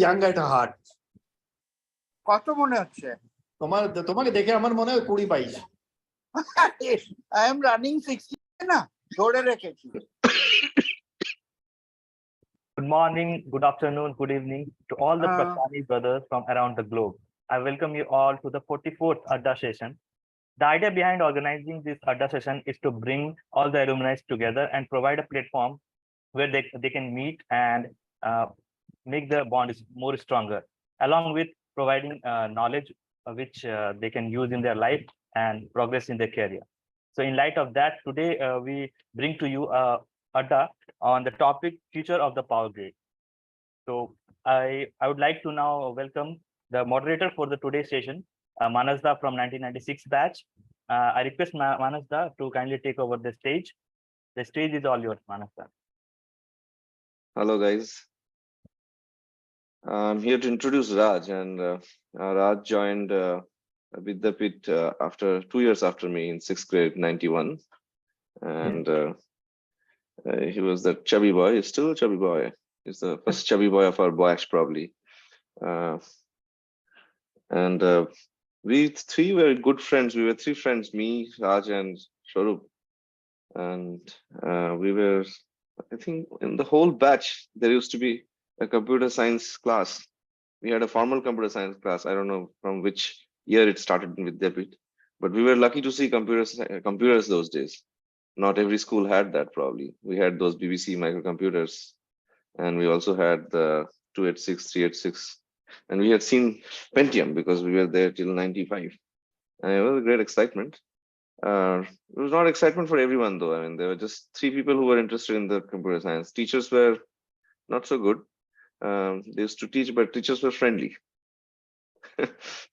young at heart. কত মনে হচ্ছে? তোমাকে দেখে আমার মনে হয় 20-22। I am running 60 না, ধরে রেখেছি। Good morning, good afternoon, good evening to all the Praktani brothers from around the globe. I welcome you all to the 44th Adda session. The idea behind organizing this Adda session is to bring all the alumni together and provide a platform where they can meet and make the bond more stronger, along with providing knowledge which they can use in their life and progress in their career. So in light of that, today we bring to you Adda on the topic future of the power grid. So I would like to now welcome the moderator for the today's session, Manasda from 1996 batch. I request Manasda to kindly take over the stage. The stage is all yours, Manasda. Hello guys. I'm here to introduce Raj, and Raj joined Vidyapit after 2 years after me in 6th grade, 91. And he was the chubby boy. He's still a chubby boy. He's the first chubby boy of our batch, probably. We three were good friends. We were three friends, me, Raj, and Sharup. And we were, I think, in the whole batch, there used to be a computer science class. We had a formal computer science class. I don't know from which year it started in Vidyapit, but we were lucky to see computers those days. Not every school had that, probably. We had those BBC microcomputers, and we also had the 286, 386, and we had seen Pentium because we were there till 95. And it was a great excitement. It was not excitement for everyone, though. I mean, there were just 3 people who were interested in the computer science. Teachers were not so good. They used to teach, but teachers were friendly.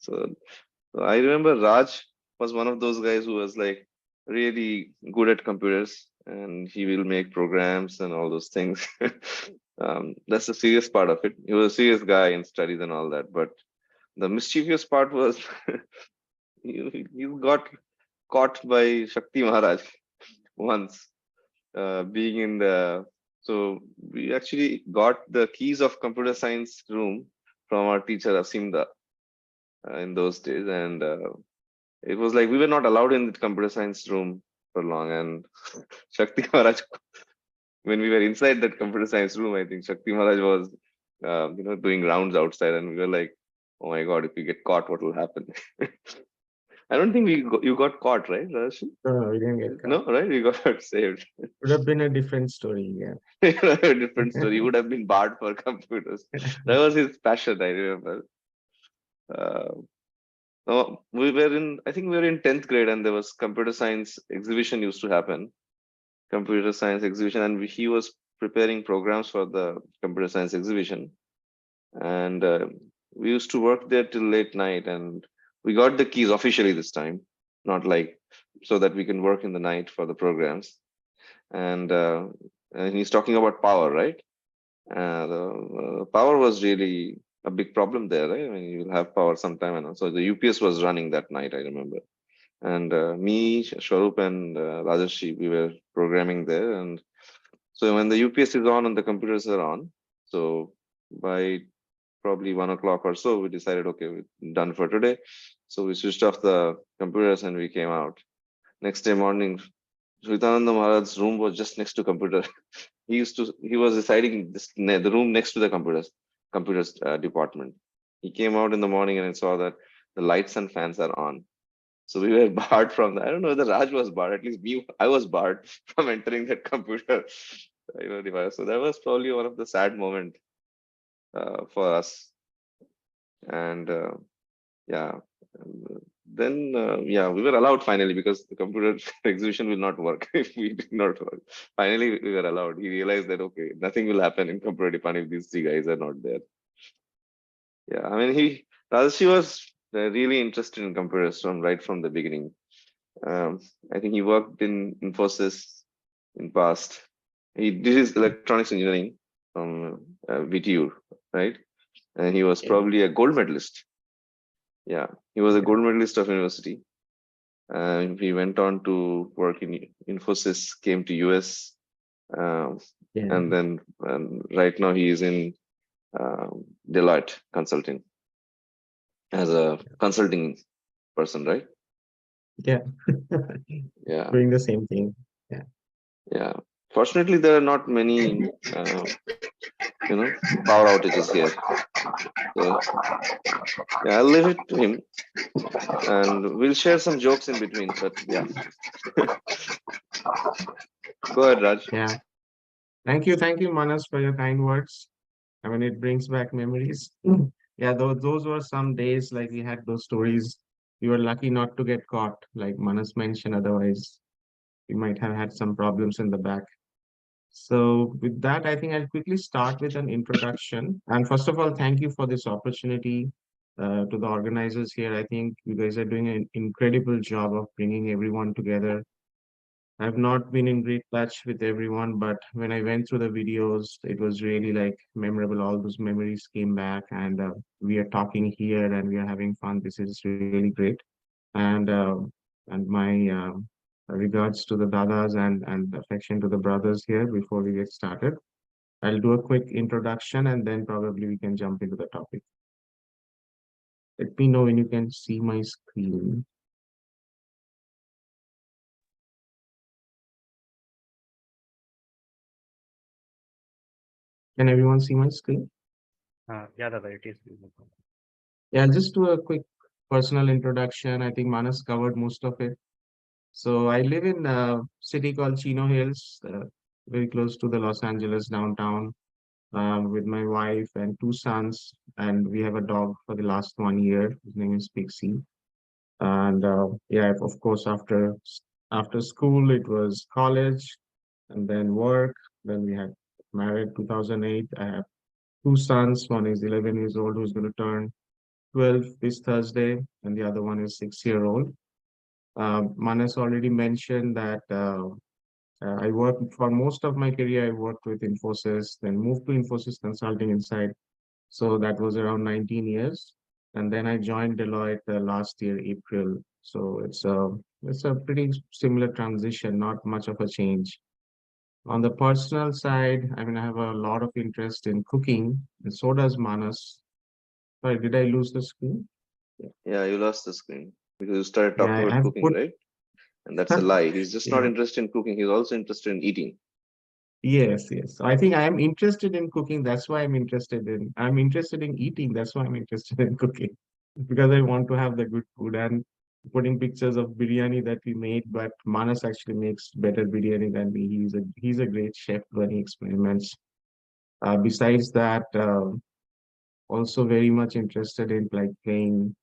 so I remember Raj was one of those guys who was like really good at computers, and he will make programs and all those things. That's the serious part of it. He was a serious guy in studies and all that, but the mischievous part was he got caught by Shakti Maharaj once, being in the, so we actually got the keys of computer science room from our teacher Asimda in those days, and it was like we were not allowed in the computer science room for long. And Shakti Maharaj, when we were inside that computer science room, I think Shakti Maharaj was doing rounds outside, and we were like, oh my god, if we get caught, what will happen? I don't think you got caught, right, Rajarshi? No, we didn't get caught. No, right? We got saved. Would have been a different story, yeah. A different story. He would have been barred for computers. That was his passion, I remember. I think we were in 10th grade, and there was computer science exhibition used to happen. Computer science exhibition, and he was preparing programs for the computer science exhibition. And we used to work there till late night, and we got the keys officially this time, not like so that we can work in the night for the programs. And he's talking about power, right? The power was really a big problem there, right? I mean, you'll have power sometime, and so the UPS was running that night, I remember. And me, Sharup, and Rajarshi, we were programming there. And so when the UPS is on and the computers are on, so by probably 1 o'clock or so, we decided, okay, we're done for today. So we switched off the computers and we came out. Next day morning, Sritananda Maharaj's room was just next to computer. He was residing the room next to the computers department. He came out in the morning and I saw that the lights and fans are on. So we were barred from that. I don't know whether Raj was barred. At least I was barred from entering that computer device. So that was probably one of the sad moments for us. And then we were allowed finally, because the computer exhibition will not work if we did not work. Finally, we were allowed. He realized that, okay, nothing will happen in computer department if these 3 guys are not there. Yeah, I mean, Rajarshi was really interested in computers right from the beginning. I think he worked in Infosys in past. He did his electronics engineering from VTU, right? And he was probably a gold medalist. Yeah, he was a gold medalist of university. He went on to work in Infosys, came to US, and then right now he is in Deloitte Consulting as a consulting person, right? Yeah. Yeah. Doing the same thing. Yeah. Fortunately, there are not many, power outages here. So, yeah, I'll leave it to him, and we'll share some jokes in between. But yeah, go ahead, Raj. Yeah. Thank you, Manas, for your kind words. I mean, it brings back memories. Yeah, those were some days like we had those stories. We were lucky not to get caught, like Manas mentioned. Otherwise, we might have had some problems in the back. So with that, I think I'll quickly start with an introduction. And first of all, thank you for this opportunity to the organizers here. I think you guys are doing an incredible job of bringing everyone together. I've not been in great touch with everyone, but when I went through the videos, it was really like memorable. All those memories came back, and we are talking here and we are having fun. This is really great. And my regards to the dadas and affection to the brothers here before we get started. I'll do a quick introduction and then probably we can jump into the topic. Let me know when you can see my screen. Can everyone see my screen? Yeah, Dada, it is. Yeah, I'll just do a quick personal introduction. I think Manas covered most of it. So I live in a city called Chino Hills, very close to the Los Angeles downtown, with my wife and two sons, and we have a dog for the last 1 year. His name is Pixie. And yeah, of course, after school, it was college, and then work. Then we had married 2008. I have two sons. One is 11 years old, who's going to turn 12 this Thursday, and the other one is 6 year old. Manas already mentioned that I worked for most of my career. I worked with Infosys, then moved to Infosys Consulting Inside. So that was around 19 years, and then I joined Deloitte last year, April. So it's a pretty similar transition, not much of a change. On the personal side, I mean, I have a lot of interest in cooking, and so does Manas. Sorry, did I lose the screen? Yeah, you lost the screen because you started Yeah, talking about I've cooking, put. right? And that's a lie. He's just not Yeah. interested in cooking. He's also interested in eating. Yes, yes. So I think I am interested in cooking. That's why I'm interested in eating. That's why I'm interested in cooking because I want to have the good food and putting pictures of biryani that we made. But Manas actually makes better biryani than me. He's a great chef running experiments. Besides that, also very much interested in like playing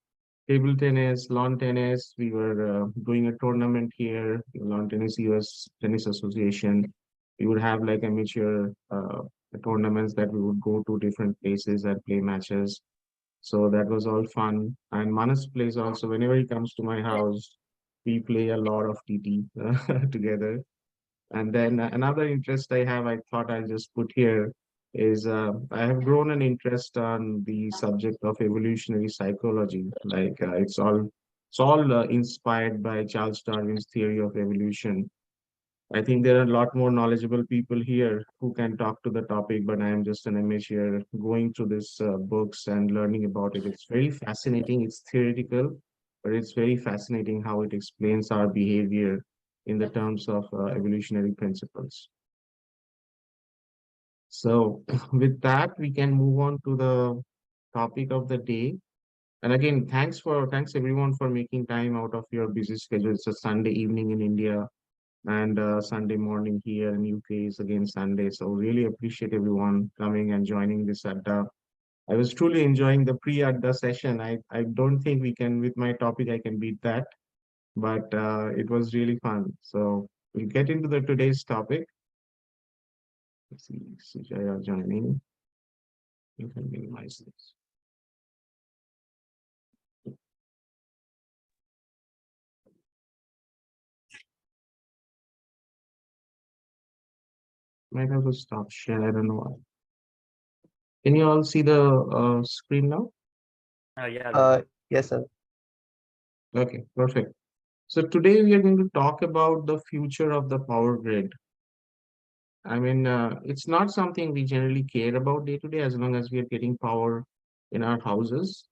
table tennis, lawn tennis. We were doing a tournament here, Lawn Tennis US Tennis Association. We would have like amateur tournaments that we would go to different places and play matches. So that was all fun. And Manas plays also. Whenever he comes to my house, we play a lot of TT together. And then another interest I have, I thought I'll just put here is I have grown an interest on the subject of evolutionary psychology. Like it's all inspired by Charles Darwin's theory of evolution. I think there are a lot more knowledgeable people here who can talk to the topic, but I am just an amateur going through these books and learning about it. It's very fascinating. It's theoretical, but it's very fascinating how it explains our behavior in the terms of evolutionary principles. So with that, we can move on to the topic of the day. And again, thanks everyone for making time out of your busy schedule. It's a Sunday evening in India and Sunday morning here in UK is again Sunday. So really appreciate everyone coming and joining this Adda. I was truly enjoying the pre-Adda session. I don't think we can, with my topic, I can beat that, but it was really fun. So we'll get into the today's topic. Let's see, Sujaya joining. You can minimize this. Might have to stop share. I don't know why. Can you all see the screen now? Yeah, Dada. Yes, sir. Okay, perfect. So today we are going to talk about the future of the power grid. I mean, it's not something we generally care about day to day as long as we are getting power in our houses.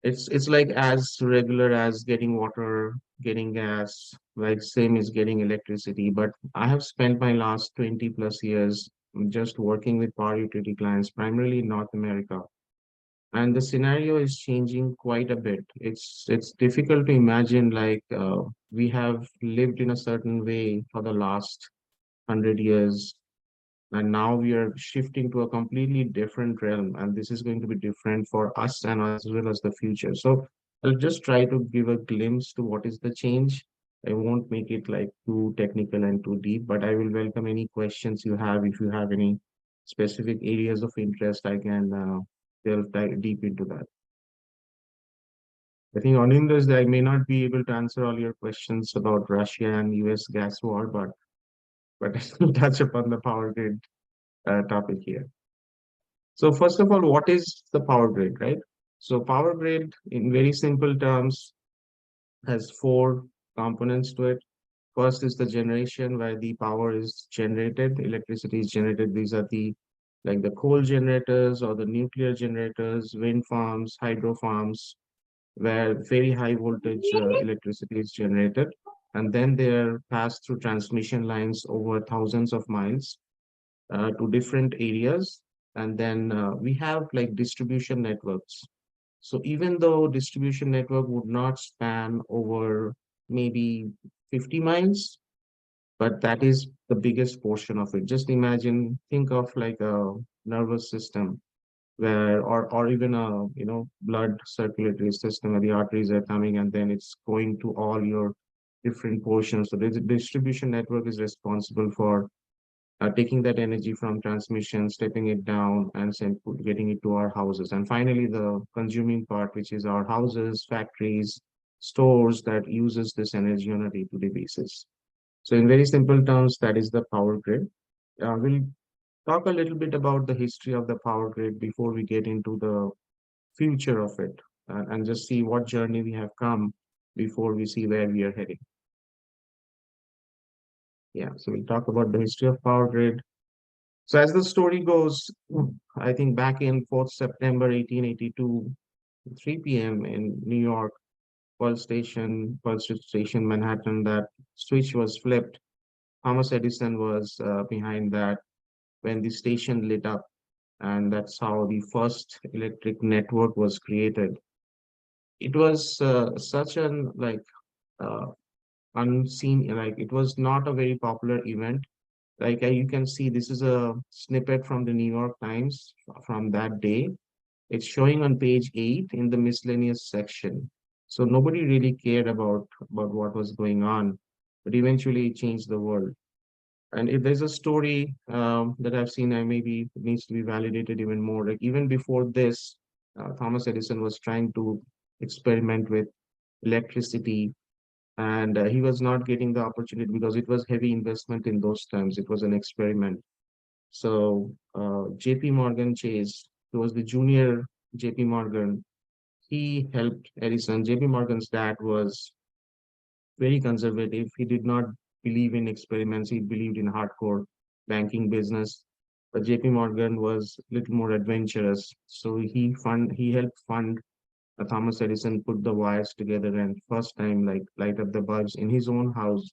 It's like as regular as getting water, getting gas, like same as getting electricity. But I have spent my last 20 plus years just working with power utility clients, primarily in North America. And the scenario is changing quite a bit. It's difficult to imagine like we have lived in a certain way for the last 100 years, and now we are shifting to a completely different realm, and this is going to be different for us and as well as the future. So I'll just try to give a glimpse to what is the change. I won't make it like too technical and too deep, but I will welcome any questions you have. If you have any specific areas of interest, I can delve deep into that. I think on Indus, I may not be able to answer all your questions about Russia and US gas war, but I will touch upon the power grid topic here. So first of all, what is the power grid, right? So power grid, in very simple terms, has four components to it. First is the generation, where the power is generated, electricity is generated. These are the like the coal generators or the nuclear generators, wind farms, hydro farms, where very high voltage electricity is generated. And then they are passed through transmission lines over thousands of miles to different areas. And then we have like distribution networks. So even though distribution network would not span over maybe 50 miles, but that is the biggest portion of it. Just imagine, think of like a nervous system where, or even a, blood circulatory system where the arteries are coming and then it's going to all your different portions. So the distribution network is responsible for taking that energy from transmission, stepping it down, and getting it to our houses. And finally, the consuming part, which is our houses, factories, stores that uses this energy on a day-to-day basis. So in very simple terms, that is the power grid. We'll talk a little bit about the history of the power grid before we get into the future of it, and just see what journey we have come before we see where we are heading. Yeah, so we'll talk about the history of power grid. So as the story goes, I think back in 4th September 1882, 3 p.m. in New York, Pulse Station, Manhattan, that switch was flipped. Thomas Edison was behind that when the station lit up, and that's how the first electric network was created. It was such an uh, unseen, like it was not a very popular event. Like you can see, this is a snippet from the New York Times from that day. It's showing on page 8 in the miscellaneous section. So nobody really cared about what was going on, but eventually it changed the world. And if there's a story that I've seen, I maybe it needs to be validated even more. Like even before this, Thomas Edison was trying to experiment with electricity, and he was not getting the opportunity because it was heavy investment in those times. It was an experiment. So JP Morgan Chase, who was the junior JP Morgan, he helped Edison. JP Morgan's dad was very conservative. He did not believe in experiments. He believed in hardcore banking business. But JP Morgan was a little more adventurous. So he helped fund Thomas Edison put the wires together and first time like light up the bulbs in his own house.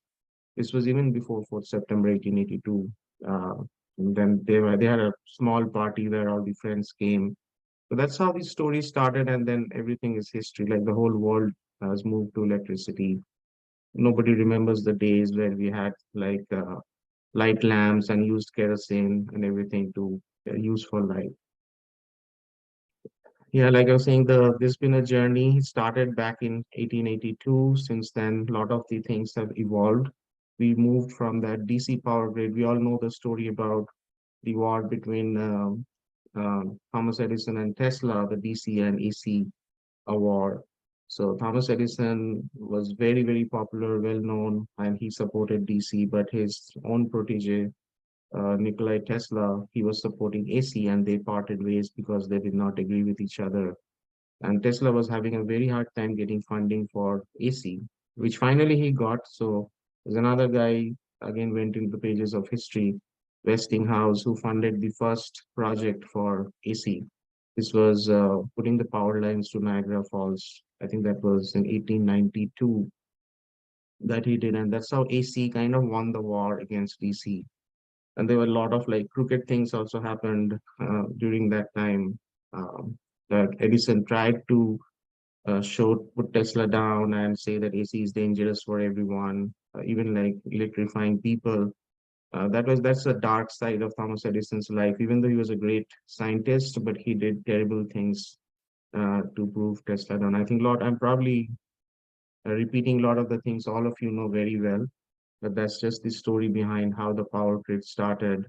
This was even before 4th September 1882. And then they had a small party where all the friends came. So that's how the story started, and then everything is history. Like the whole world has moved to electricity. Nobody remembers the days where we had like light lamps and used kerosene and everything to use for light. Yeah, like I was saying, there's been a journey. It started back in 1882. Since then, a lot of the things have evolved. We moved from that DC power grid. We all know the story about the war between Thomas Edison and Tesla, the DC and AC war. So Thomas Edison was very, very popular, well known, and he supported DC, but his own protege, Nikolai Tesla, he was supporting AC, and they parted ways because they did not agree with each other. And Tesla was having a very hard time getting funding for AC, which finally he got. So there's another guy, again, went into the pages of history Westinghouse, who funded the first project for AC. This was putting the power lines to Niagara Falls. I think that was in 1892 that he did, and that's how AC kind of won the war against DC. And there were a lot of like crooked things also happened during that time. That Edison tried to put Tesla down and say that AC is dangerous for everyone, even like electrifying people. That's a dark side of Thomas Edison's life. Even though he was a great scientist, but he did terrible things to prove Tesla down. I think I'm probably repeating a lot of the things all of you know very well, but that's just the story behind how the power grid started.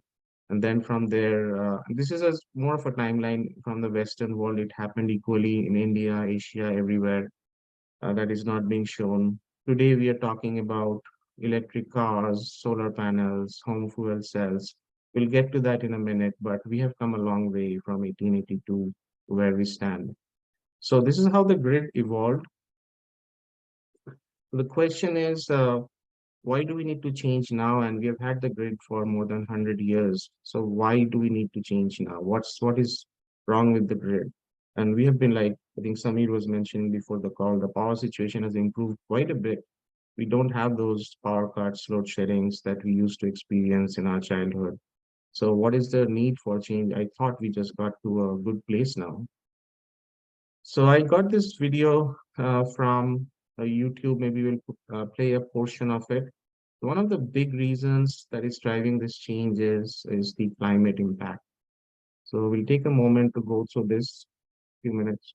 And then from there, this is more of a timeline from the Western world. It happened equally in India, Asia, everywhere. That is not being shown. Today, we are talking about electric cars, solar panels, home fuel cells. We'll get to that in a minute, but we have come a long way from 1882 to where we stand. So this is how the grid evolved. The question is, why do we need to change now? And we have had the grid for more than 100 years. So why do we need to change now? What is wrong with the grid? And we have been like, I think Samir was mentioning before the call, the power situation has improved quite a bit. We don't have those power cuts, load sheddings that we used to experience in our childhood. So what is the need for change? I thought we just got to a good place now. So I got this video from YouTube. Maybe we'll play a portion of it. One of the big reasons that is driving this change is the climate impact. So we'll take a moment to go through this few minutes.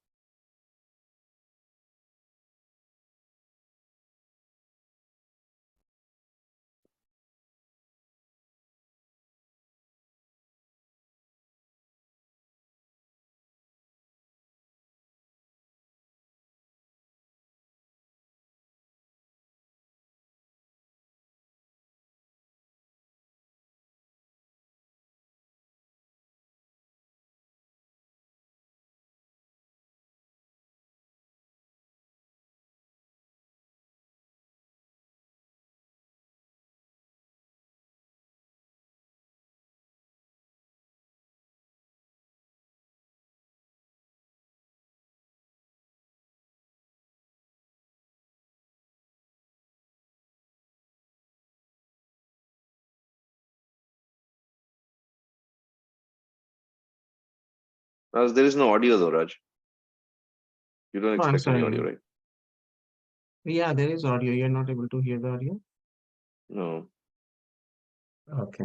Raj, there is no audio though, Raj. You don't Oh, I'm expect any audio, sorry. right? Yeah, there is audio. You're not able to hear the audio? No. Okay.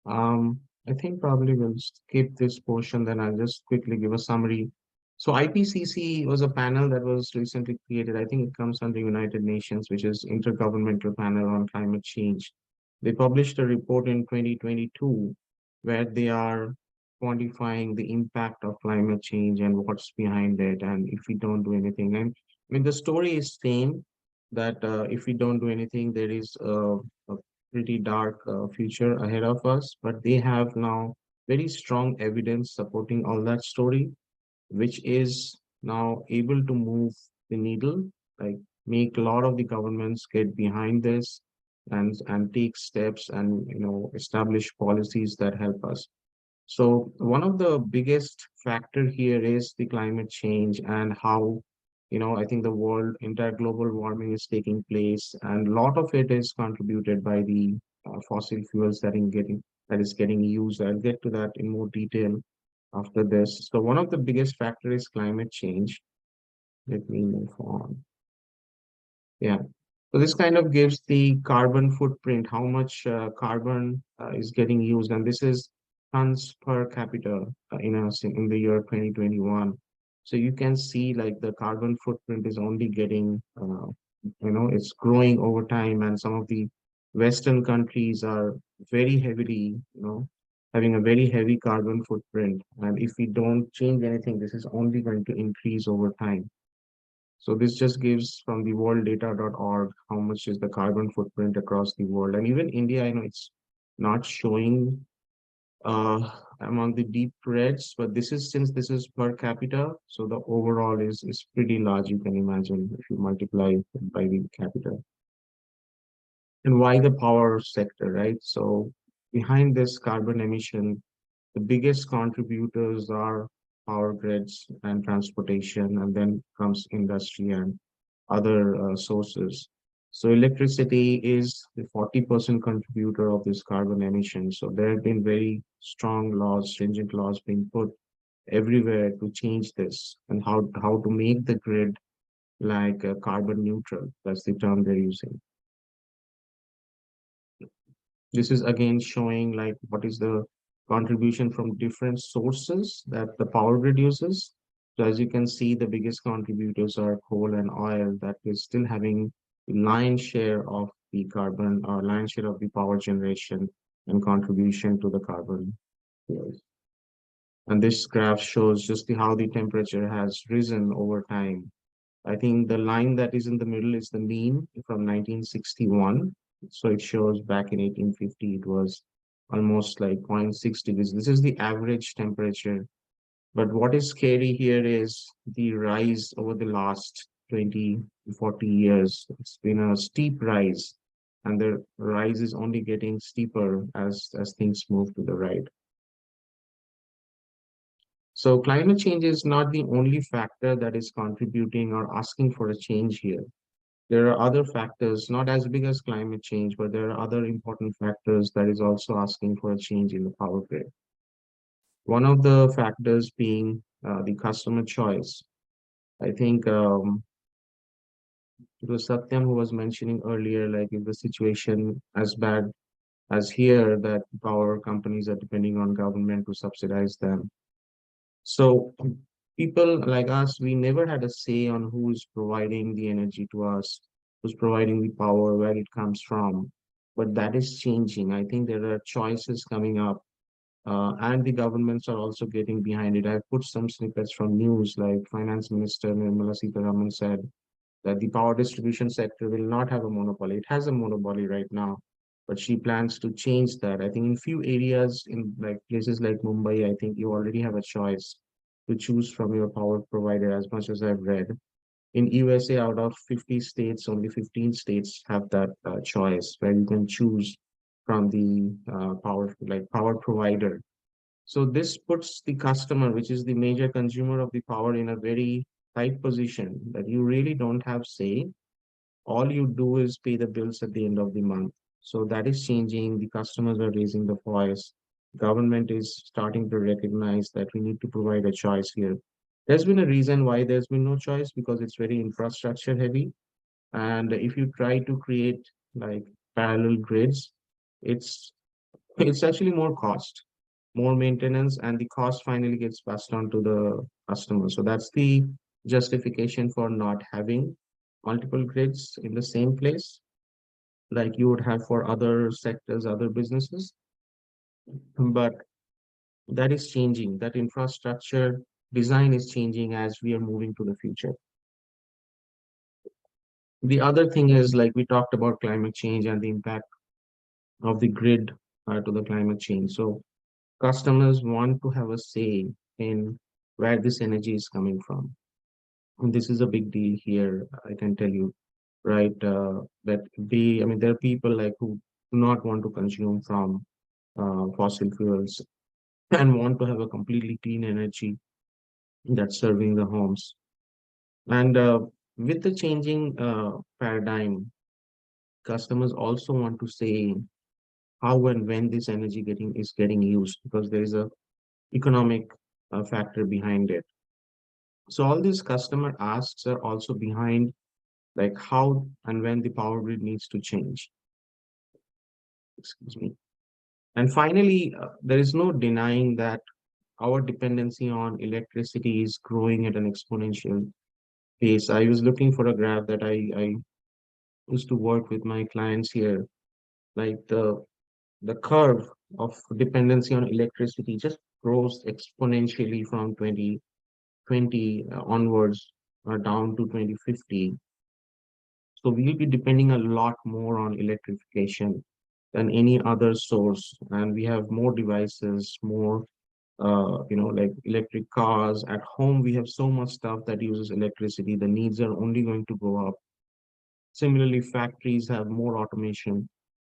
I think probably we'll skip this portion, then I'll just quickly give a summary. So IPCC was a panel that was recently created. I think it comes under United Nations, which is Intergovernmental Panel on Climate Change. They published a report in 2022 where they are quantifying the impact of climate change and what's behind it, and if we don't do anything. And I mean, the story is same that if we don't do anything, there is a pretty dark future ahead of us, but they have now very strong evidence supporting all that story, which is now able to move the needle, like make a lot of the governments get behind this and take steps and establish policies that help us. So one of the biggest factor here is the climate change and how, I think the entire global warming is taking place, and a lot of it is contributed by the fossil fuels that is getting used. I'll get to that in more detail after this. So one of the biggest factor is climate change. Let me move on. Yeah. So this kind of gives the carbon footprint, how much carbon is getting used, and this is tons per capita in the year 2021. So you can see like the carbon footprint is only getting, it's growing over time, and some of the Western countries are very heavily, having a very heavy carbon footprint. And if we don't change anything, this is only going to increase over time. So this just gives from the worlddata.org how much is the carbon footprint across the world. And even India, I know it's not showing among the deep reds, but since this is per capita, so the overall is pretty large, you can imagine, if you multiply it by the capita. And why the power sector, right? So behind this carbon emission, the biggest contributors are power grids and transportation, and then comes industry and other sources. So electricity is the 40% contributor of this carbon emission. So there have been very strong laws, stringent laws being put everywhere to change this, and how to make the grid like carbon neutral. That's the term they're using. This is again showing like what is the contribution from different sources that the power grid uses. So as you can see, the biggest contributors are coal and oil that is still having lion's share of the carbon or lion's share of the power generation and contribution to the carbon. Yes. And this graph shows just how the temperature has risen over time. I think the line that is in the middle is the mean from 1961. So it shows back in 1850, it was almost like 0.6 degrees. This is the average temperature. But what is scary here is the rise over the last 20 to 40 years. It's been a steep rise, and the rise is only getting steeper as things move to the right. So climate change is not the only factor that is contributing or asking for a change here. There are other factors, not as big as climate change, but there are other important factors that is also asking for a change in the power grid. One of the factors being the customer choice. I think it was Satyam who was mentioning earlier, like if the situation as bad as here, that power companies are depending on government to subsidize them. So people like us, we never had a say on who's providing the energy to us, who's providing the power, where it comes from. But that is changing. I think there are choices coming up, and the governments are also getting behind it. I've put some snippets from news, like Finance Minister Nirmala Sitharaman said that the power distribution sector will not have a monopoly. It has a monopoly right now, but she plans to change that. I think in few areas, in like places like Mumbai, I think you already have a choice to choose from your power provider, as much as I've read. In USA, out of 50 states, only 15 states have that choice where you can choose from the power provider. So this puts the customer, which is the major consumer of the power, in a very tight position that you really don't have say. All you do is pay the bills at the end of the month. So that is changing. The customers are raising the voice. Government is starting to recognize that we need to provide a choice here. There's been a reason why there's been no choice, because it's very infrastructure heavy. And if you try to create like parallel grids, it's it's actually more cost, more maintenance, and the cost finally gets passed on to the customer. So that's the justification for not having multiple grids in the same place, like you would have for other sectors, other businesses. But that is changing. That infrastructure design is changing as we are moving to the future. The other thing is, like we talked about climate change and the impact of the grid to the climate change. So customers want to have a say in where this energy is coming from. And this is a big deal here, I can tell you, right? That I mean, there are people like who do not want to consume from fossil fuels and want to have a completely clean energy that's serving the homes. And with the changing paradigm, customers also want to say how and when this energy getting used, because there is a economic factor behind it. So all these customer asks are also behind like how and when the power grid needs to change. Excuse me. And finally, there is no denying that our dependency on electricity is growing at an exponential pace. I was looking for a graph that I used to work with my clients here, like the curve of dependency on electricity just grows exponentially from 2020 onwards down to 2050. So we'll be depending a lot more on electrification than any other source. And we have more devices, more, like electric cars. At home, we have so much stuff that uses electricity. The needs are only going to go up. Similarly, factories have more automation.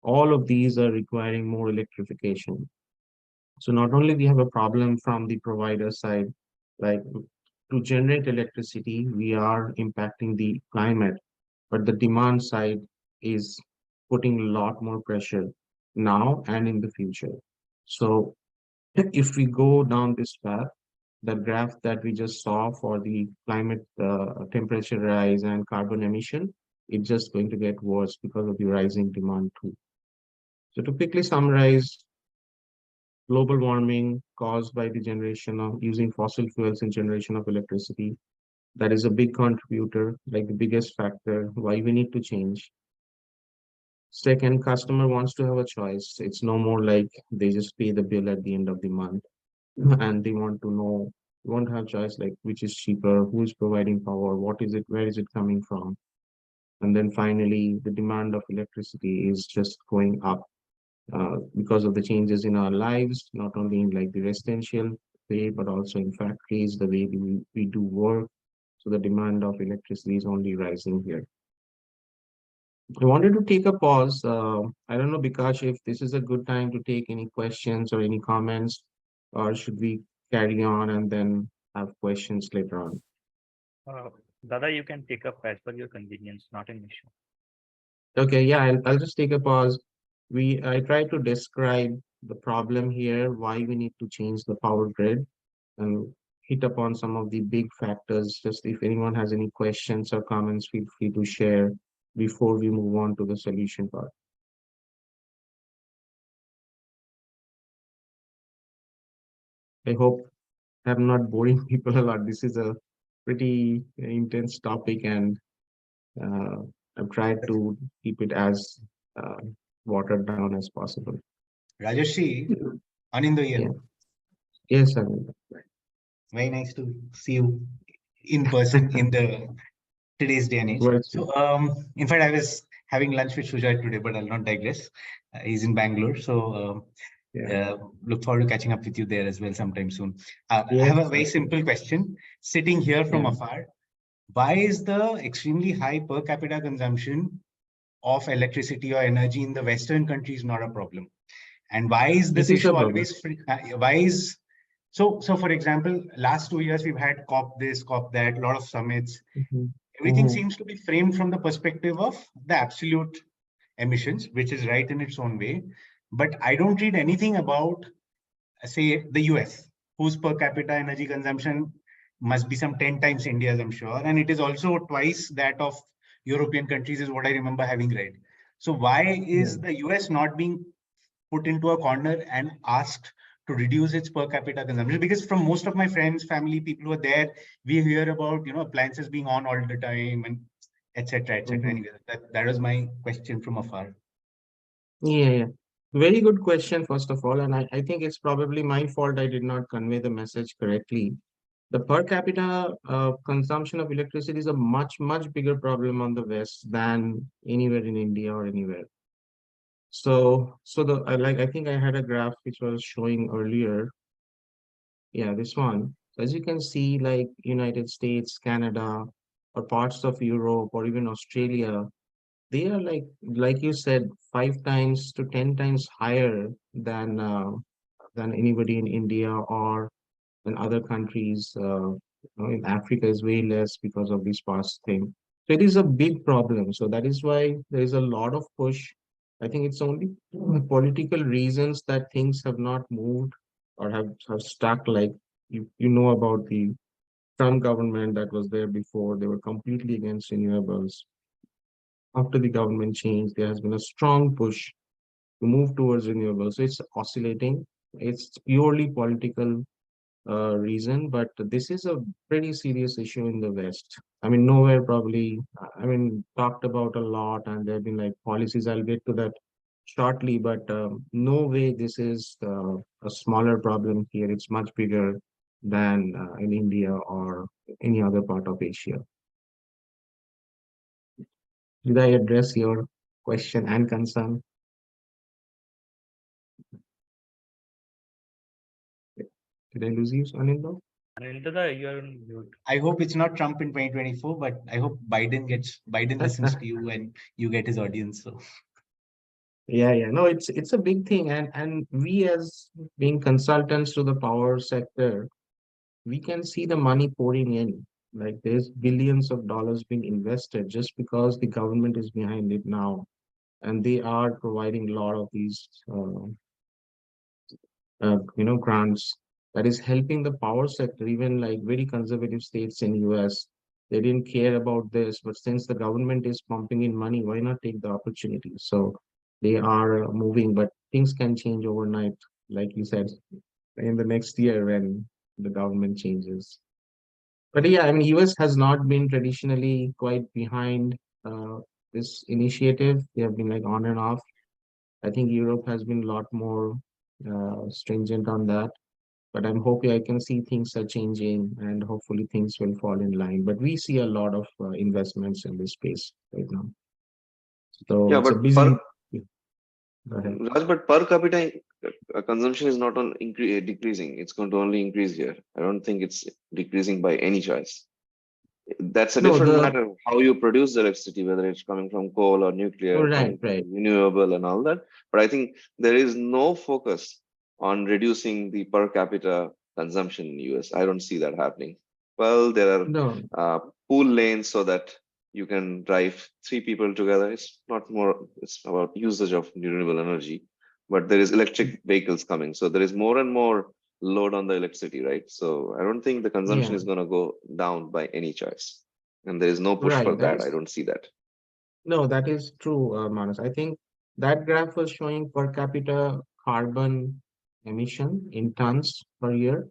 All of these are requiring more electrification. So not only we have a problem from the provider side, like to generate electricity, we are impacting the climate, but the demand side is putting a lot more pressure now and in the future. So if we go down this path, the graph that we just saw for the climate temperature rise and carbon emission, it's just going to get worse because of the rising demand too. So to quickly summarize, global warming caused by the generation of using fossil fuels in generation of electricity, that is a big contributor, like the biggest factor why we need to change. Second, customer wants to have a choice. It's no more like they just pay the bill at the end of the month and they want to know, want to have choice like which is cheaper, who is providing power, what is it, where is it coming from? And then finally, the demand of electricity is just going up because of the changes in our lives, not only in like the residential way, but also in factories, the way we do work. So the demand of electricity is only rising here. I wanted to take a pause. I don't know, Bikash, if this is a good time to take any questions or any comments, or should we carry on and then have questions later on? Uh, Dada, you can take up as per your convenience, not an issue. Okay, yeah, I'll just take a pause. I try to describe the problem here, why we need to change the power grid, and hit upon some of the big factors. Just if anyone has any questions or comments, feel free to share before we move on to the solution part. I hope I'm not boring people a lot. This is a pretty intense topic, and uh, I've tried to keep it as uh, watered down as possible. Rajarshi, Anindo Yeah. here. Yes, I mean, Very nice to see you in person in the today's day and age. words. So, in fact, I was having lunch with Shuja today, but I'll not digress. He's in Bangalore, so Yeah. look forward to catching up with you there as well sometime soon. I Yes. have a very simple question. Sitting here from Yeah. afar, why is the extremely high per capita consumption of electricity or energy in the Western countries not a problem? And why is It this is a issue problem. always free? Why is so for example, last 2 years we've had COP this, COP that, a lot of summits. Mhm. Everything Mhm. seems to be framed from the perspective of the absolute emissions, which is right in its own way. But I don't read anything about, say, the US, whose per capita energy consumption must be some 10 times India's, I'm sure. And it is also twice that of European countries, is what I remember having read. So why Yeah. is the US not being put into a corner and asked to reduce its per capita consumption? Because from most of my friends, family, people who are there, we hear about appliances being on all the time and etc. etc. Mhm. Anyway, that was my question from afar. Yeah, yeah. Very good question, first of all. And I think it's probably my fault I did not convey the message correctly. The per capita consumption of electricity is a much, much bigger problem on the West than anywhere in India or anywhere. So I think I had a graph which was showing earlier. Yeah, this one. So as you can see, like United States, Canada, or parts of Europe, or even Australia, they are like you said, 5 times to 10 times higher than anybody in India or in other countries. In Africa is way less because of this past thing. So it is a big problem. So that is why there is a lot of push. I think it's only political reasons that things have not moved or have stuck. Like you know about the Trump government that was there before. They were completely against renewables. After the government change, there has been a strong push to move towards renewables. So it's oscillating. It's purely political reason, but this is a pretty serious issue in the West. I mean, nowhere probably, I mean, talked about a lot, and there have been like policies. I'll get to that shortly, but no way this is a smaller problem here. It's much bigger than in India or any other part of Asia. Did I address your question and concern? Did I lose you, Anil? Anindra, you're on mute. I hope it's not Trump in 2024, but I hope Biden listens to you and you get his audience. So Yeah. No, it's a big thing, and we as being consultants to the power sector, we can see the money pouring in. Like there's billions of dollars being invested just because the government is behind it now, and they are providing a lot of these, grants that is helping the power sector. Even like very conservative states in US, they didn't care about this, but since the government is pumping in money, why not take the opportunity? So they are moving, but things can change overnight, like you said, in the next year when the government changes. But yeah, I mean, US has not been traditionally quite behind this initiative. They have been like on and off. I think Europe has been a lot more stringent on that. But I'm hoping I can see things are changing and hopefully things will fall in line. But we see a lot of investments in this space right now. So Yeah, it's a but busy. Go ahead. Raj, but per capita consumption is not on decreasing. It's going to only increase here. I don't think it's decreasing by any choice. That's a No, different the matter how you produce the electricity, whether it's coming from coal or oh, nuclear, right, coming from right. renewable and all that. But I think there is no focus on reducing the per capita consumption in US. I don't see that happening. Well, there are No, pool lanes so that you can drive three people together. It's not more, it's about usage of renewable energy, but there is electric vehicles coming. So there is more and more load on the electricity, right? So I don't think the consumption yeah, is going to go down by any choice. And there is no push for right. That that. I is don't see that. no, that is true, Manas. I think that graph was showing per capita carbon emission in tons per year.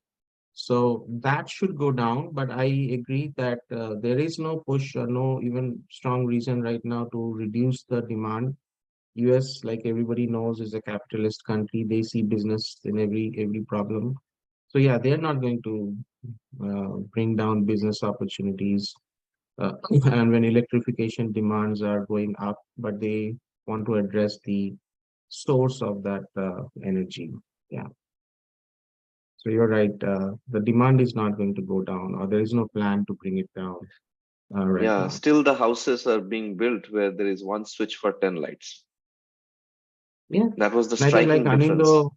So that should go down, but I agree that there is no push or no even strong reason right now to reduce the demand. US, like everybody knows, is a capitalist country. They see business in every problem. So yeah, they're not going to bring down business opportunities. And when electrification demands are going up, but they want to address the source of that energy. Yeah. So you're right. The demand is not going to go down, or there is no plan to bring it down right Yeah, now. still the houses are being built where there is one switch for 10 lights. Yeah. That was the And I think like striking difference.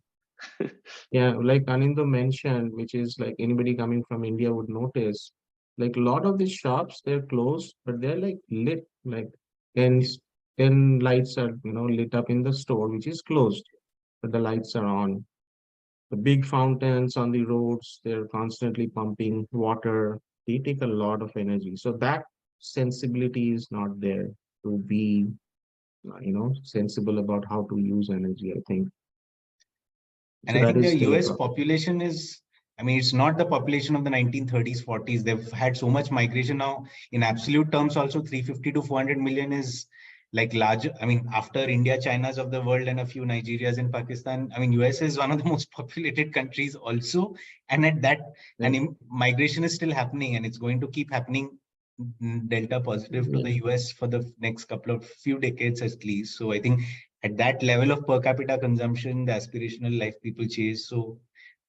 Anindo mentioned, which is like anybody coming from India would notice, like a lot of these shops, they're closed, but they're like lit, like 10, yeah. 10 lights are, lit up in the store, which is closed, but the lights are on. The big fountains on the roads, they're constantly pumping water. They take a lot of energy. So that sensibility is not there to be, sensible about how to use energy, I think. And So I that think the is still a US problem. population is, I mean, it's not the population of the 1930s, 40s. They've had so much migration now. In absolute terms, also 350 to 400 million is like large. I mean, after India, China's of the world, and a few Nigerias in Pakistan, I mean, US is one of the most populated countries also. And at that, Yeah. and migration is still happening, and it's going to keep happening delta positive to Yeah. the US for the next couple of few decades at least. So I think at that level of per capita consumption, the aspirational life people chase. So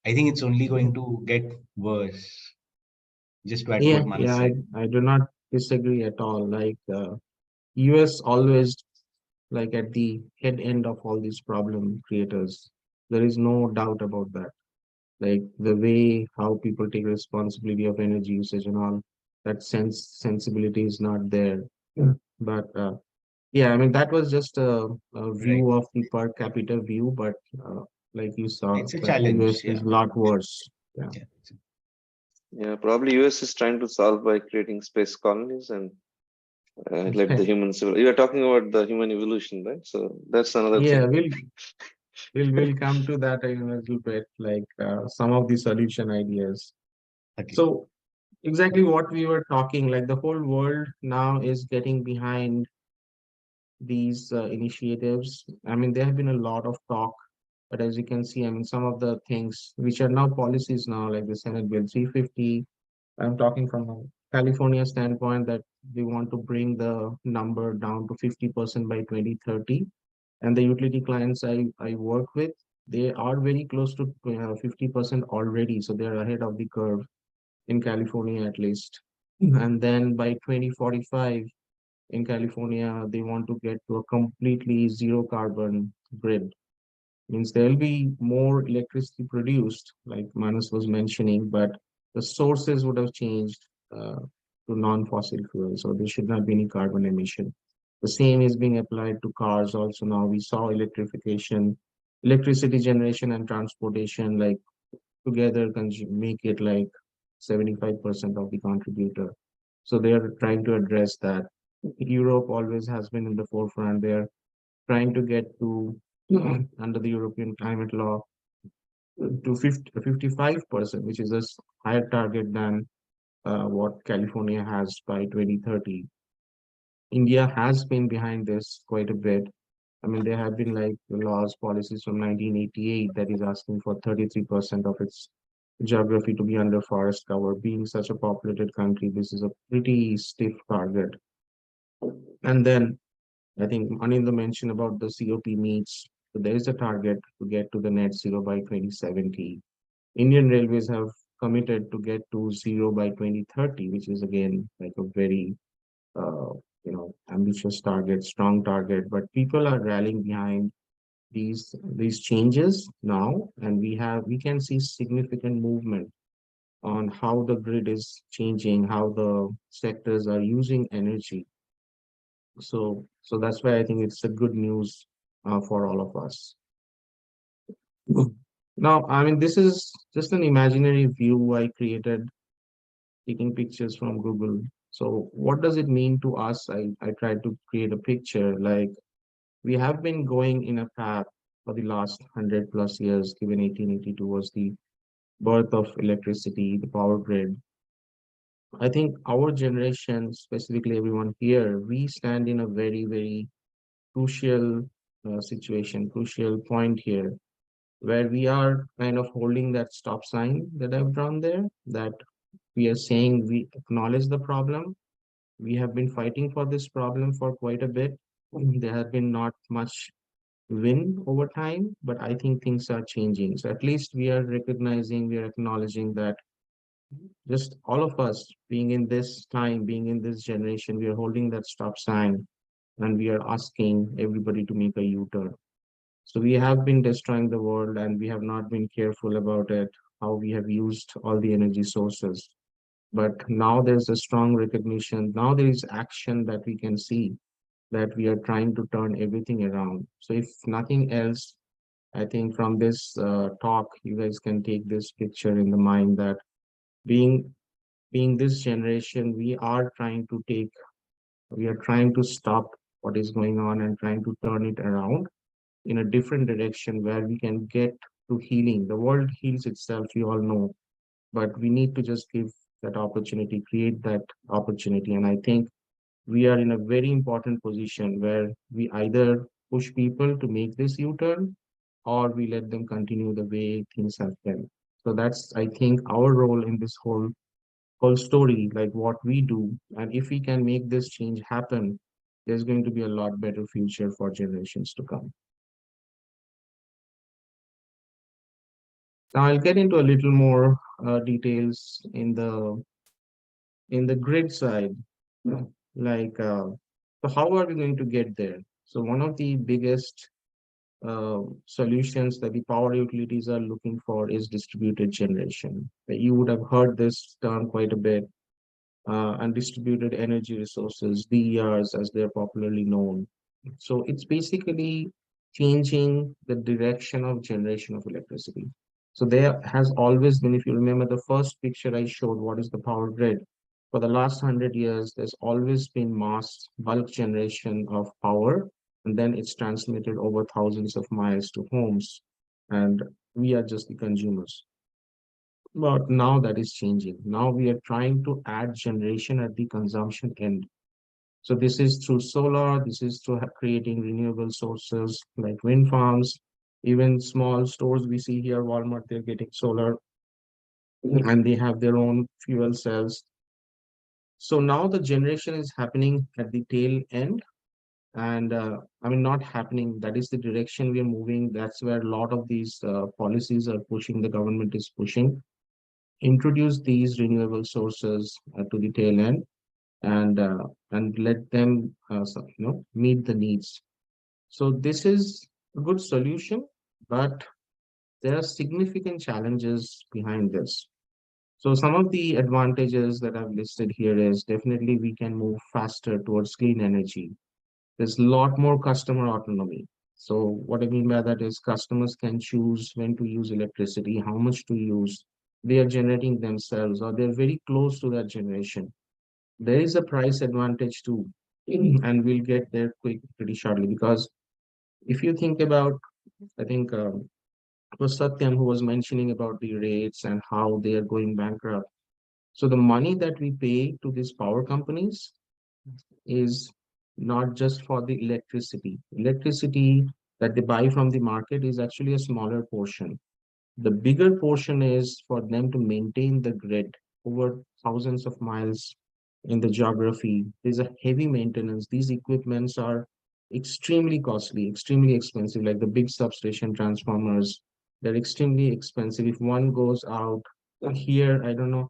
I think it's only going to get worse. Just to add to Yeah, what Manas said. I do not disagree at all. Like US always like at the head end of all these problem creators. There is no doubt about that. Like the way how people take responsibility of energy usage and all that sensibility is not there. Yeah. But yeah, I mean that was just a Right. view of the per capita view, but like you saw, It's a that challenge. US is Yeah. a lot worse. Yeah. Yeah. Yeah, probably US is trying to solve by creating space colonies and let the humans. You are talking about the human evolution, right? So that's another Yeah, thing. we'll come to that in a little bit, like some of the solution ideas. Okay. So exactly what we were talking, like the whole world now is getting behind these initiatives. I mean, there have been a lot of talk, but as you can see, I mean, some of the things which are now policies now, like the Senate Bill 350, I'm talking from a California standpoint that they want to bring the number down to 50% by 2030. And the utility clients I work with, they are very close to 50% already. So they're ahead of the curve. in California at least. And then by 2045 in California, they want to get to a completely zero carbon grid. Means there'll be more electricity produced, like Manus was mentioning, but the sources would have changed to non-fossil fuels, so there should not be any carbon emission. The same is being applied to cars also now. We saw electrification, electricity generation and transportation, like together make it like 75% of the contributor. So they are trying to address that. Europe always has been in the forefront. They are trying to get to, under the European climate law, to 55%, which is a higher target than what California has by 2030. India has been behind this quite a bit. I mean, there have been like laws, policies from 1988 that is asking for 33% of its geography to be under forest cover. Being such a populated country, this is a pretty stiff target. And then I think Anindya mentioned about the COP meets. So there is a target to get to the net zero by 2070. Indian Railways have committed to get to zero by 2030, which is again like a very uh, ambitious target, strong target. But people are rallying behind these changes now, and we can see significant movement on how the grid is changing, how the sectors are using energy. So that's why I think it's a good news for all of us. Now, I mean, this is just an imaginary view I created, taking pictures from Google. So what does it mean to us? I tried to create a picture like we have been going in a path for the last 100 plus years, given 1882 was the birth of electricity, the power grid. I think our generation, specifically everyone here, we stand in a very, very crucial situation, crucial point here, where we are kind of holding that stop sign that I've drawn there, that we are saying we acknowledge the problem. We have been fighting for this problem for quite a bit. There has been not much win over time, but I think things are changing. So at least we are recognizing, we are acknowledging that just all of us being in this time, being in this generation, we are holding that stop sign and we are asking everybody to make a U-turn. So we have been destroying the world and we have not been careful about it, how we have used all the energy sources. But now there's a strong recognition. Now there is action that we can see that we are trying to turn everything around. So if nothing else, I think from this talk, you guys can take this picture in the mind that being being this generation, we are trying to stop what is going on and trying to turn it around in a different direction where we can get to healing. The world heals itself, you all know, but we need to just give that opportunity, create that opportunity. And I think we are in a very important position where we either push people to make this U-turn or we let them continue the way things have been. So that's, I think, our role in this whole story, like what we do. And if we can make this change happen, there's going to be a lot better future for generations to come. Now I'll get into a little more details in the grid side, like so how are we going to get there? So one of the biggest solutions that the power utilities are looking for is distributed generation. You would have heard this term quite a bit, and distributed energy resources, DERs as they're popularly known. So it's basically changing the direction of generation of electricity. So there has always been, if you remember the first picture I showed, what is the power grid? For the last 100 years, there's always been mass bulk generation of power, and then it's transmitted over thousands of miles to homes, and we are just the consumers. But now that is changing. Now we are trying to add generation at the consumption end. So this is through solar, this is through creating renewable sources like wind farms, even small stores we see here, Walmart, they're getting solar and they have their own fuel cells. So now the generation is happening at the tail end, and I mean, not happening, that is the direction we are moving. That's where a lot of these policies are pushing, the government is pushing. introduce these renewable sources to the tail end, and let them meet the needs. So this is a good solution, but there are significant challenges behind this. So some of the advantages that I've listed here is definitely we can move faster towards clean energy. There's a lot more customer autonomy. So what I mean by that is customers can choose when to use electricity, how much to use. They are generating themselves, or they're very close to that generation. There is a price advantage too, and we'll get there pretty shortly, because if you think about, I think it was Satyam who was mentioning about the rates and how they are going bankrupt. So the money that we pay to these power companies is not just for the electricity. Electricity that they buy from the market is actually a smaller portion. The bigger portion is for them to maintain the grid over thousands of miles in the geography. There's a heavy maintenance. These equipments are extremely costly, extremely expensive, like the big substation transformers. They're extremely expensive. If one goes out here, I don't know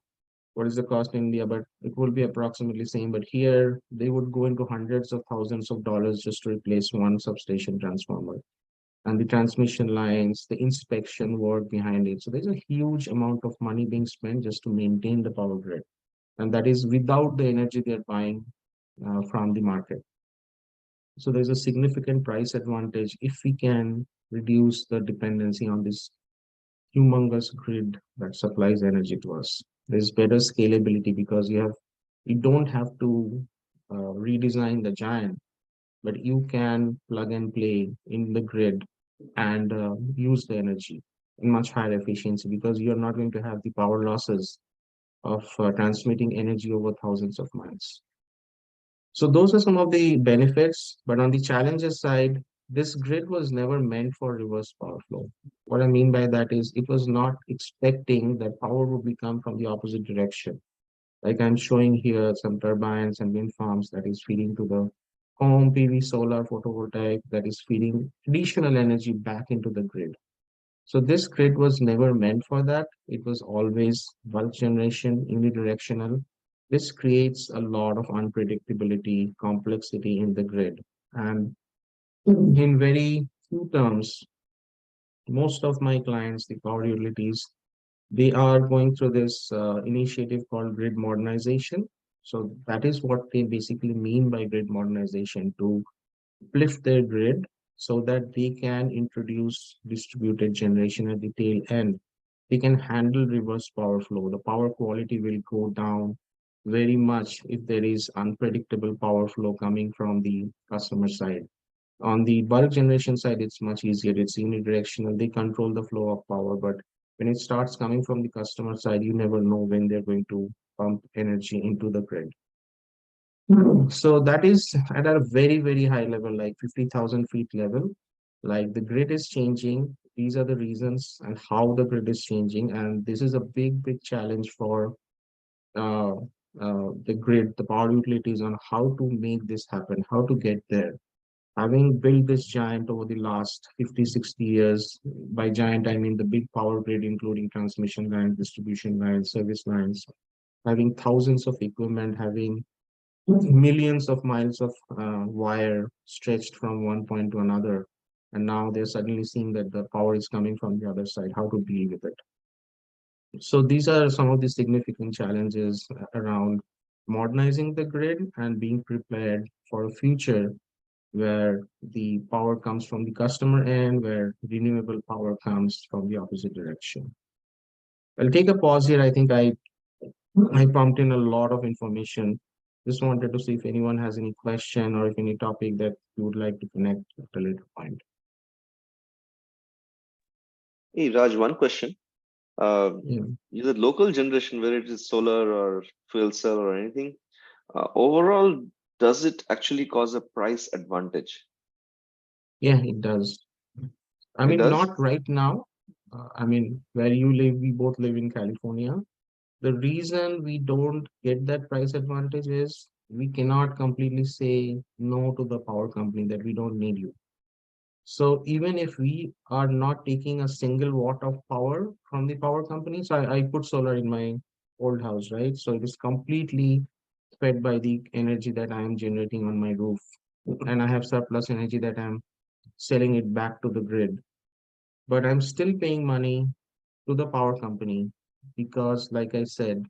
what is the cost in India, but it will be approximately same. But here they would go into hundreds of thousands of dollars just to replace one substation transformer, and the transmission lines, the inspection work behind it. So there's a huge amount of money being spent just to maintain the power grid. And that is without the energy they're buying from the market. So there's a significant price advantage if we can reduce the dependency on this humongous grid that supplies energy to us. There's better scalability because you don't have to redesign the giant, but you can plug and play in the grid and use the energy in much higher efficiency, because you're not going to have the power losses of transmitting energy over thousands of miles. So those are some of the benefits, but on the challenges side, this grid was never meant for reverse power flow. What I mean by that is it was not expecting that power would be come from the opposite direction. Like I'm showing here some turbines and wind farms that is feeding to the home PV solar photovoltaic that is feeding additional energy back into the grid. So this grid was never meant for that. It was always bulk generation, unidirectional. This creates a lot of unpredictability, complexity in the grid. And in very few terms, most of my clients, the power utilities, they are going through this initiative called grid modernization. So that is what they basically mean by grid modernization, to uplift their grid so that they can introduce distributed generation at the tail end. They can handle reverse power flow. The power quality will go down very much if there is unpredictable power flow coming from the customer side. On the bulk generation side, it's much easier. It's unidirectional. They control the flow of power, but when it starts coming from the customer side, you never know when they're going to pump energy into the grid. So that is at a very, very high level, like 50,000 feet level. Like the grid is changing. These are the reasons and how the grid is changing. And this is a big, big challenge for uh, the grid, the power utilities, on how to make this happen, how to get there. Having built this giant over the last 50, 60 years, by giant, I mean the big power grid, including transmission lines, distribution lines, service lines, having thousands of equipment, having millions of miles of wire stretched from one point to another. And now they're suddenly seeing that the power is coming from the other side, how to deal with it. So these are some of the significant challenges around modernizing the grid and being prepared for a future where the power comes from the customer end, where renewable power comes from the opposite direction. I'll take a pause here. I think I pumped in a lot of information. Just wanted to see if anyone has any question or if any topic that you would like to connect at a later point. Hey, Raj, one question. Yeah. The local generation, whether it is solar or fuel cell or anything, overall, does it actually cause a price advantage? Yeah, it does. I It mean, does? not right now. I mean, where you live, we both live in California. The reason we don't get that price advantage is we cannot completely say no to the power company that we don't need you. So even if we are not taking a single watt of power from the power company, so I put solar in my old house, right? So it is completely fed by the energy that I am generating on my roof. And I have surplus energy that I'm selling it back to the grid. But I'm still paying money to the power company because, like I said,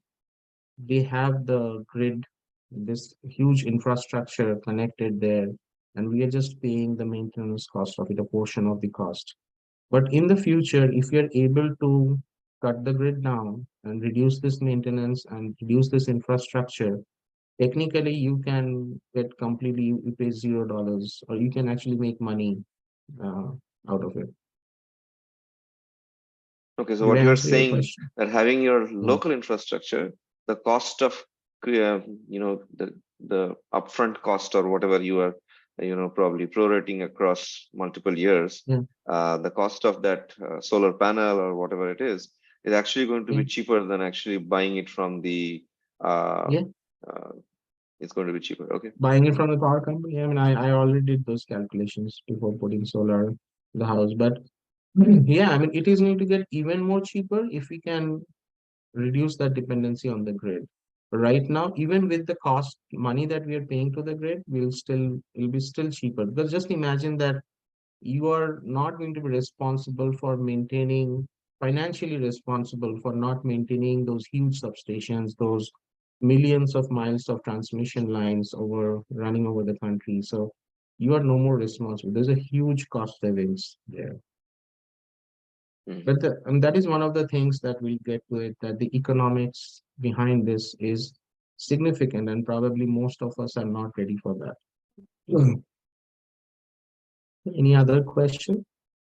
they have the grid, this huge infrastructure connected there, and we are just paying the maintenance cost of it, a portion of the cost. But in the future, if we are able to cut the grid down and reduce this maintenance and reduce this infrastructure, technically you can get completely, you pay $0, or you can actually make money uh, out of it. Okay, so Did what I you are answer your saying question? that having your Yeah. local infrastructure, the cost of the upfront cost or whatever you are probably prorating across multiple years, Yeah. the cost of that solar panel or whatever it is actually going to Yeah. be cheaper than actually buying it from the Yeah. uh, it's going to be cheaper. Okay. Buying it from the power company. I mean, I already did those calculations before putting solar in the house. But yeah, I mean, it is going to get even more cheaper if we can reduce that dependency on the grid. But right now, even with the cost money that we are paying to the grid, it'll be still cheaper. Because just imagine that you are not going to be responsible for maintaining, financially responsible for not maintaining those huge substations, those millions of miles of transmission lines over running over the country. So you are no more responsible. There's a huge cost savings there. Mhm. But and that is one of the things that we'll get to it, that the economics behind this is significant, and probably most of us are not ready for that. Any other question?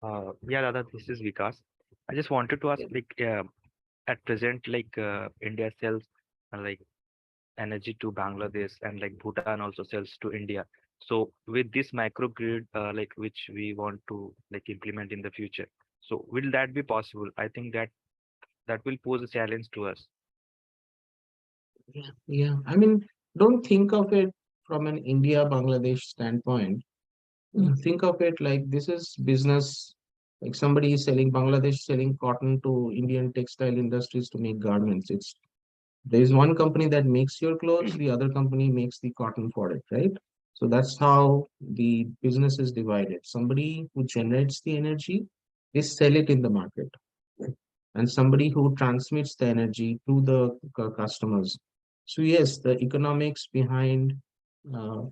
Yeah, Dada, this is Vikas. I just wanted to ask, like, at present, like, India sells like energy to Bangladesh, and like Bhutan also sells to India. So with this microgrid, like which we want to like implement in the future, so will that be possible? I think that that will pose a challenge to us. Yeah. I mean, don't think of it from an India-Bangladesh standpoint. Think of it like this is business. Like somebody is selling, Bangladesh selling cotton to Indian textile industries to make garments. There is one company that makes your clothes, the other company makes the cotton for it, right? So that's how the business is divided. Somebody who generates the energy, they sell it in the market, and somebody who transmits the energy to the customers. So yes, the economics uh,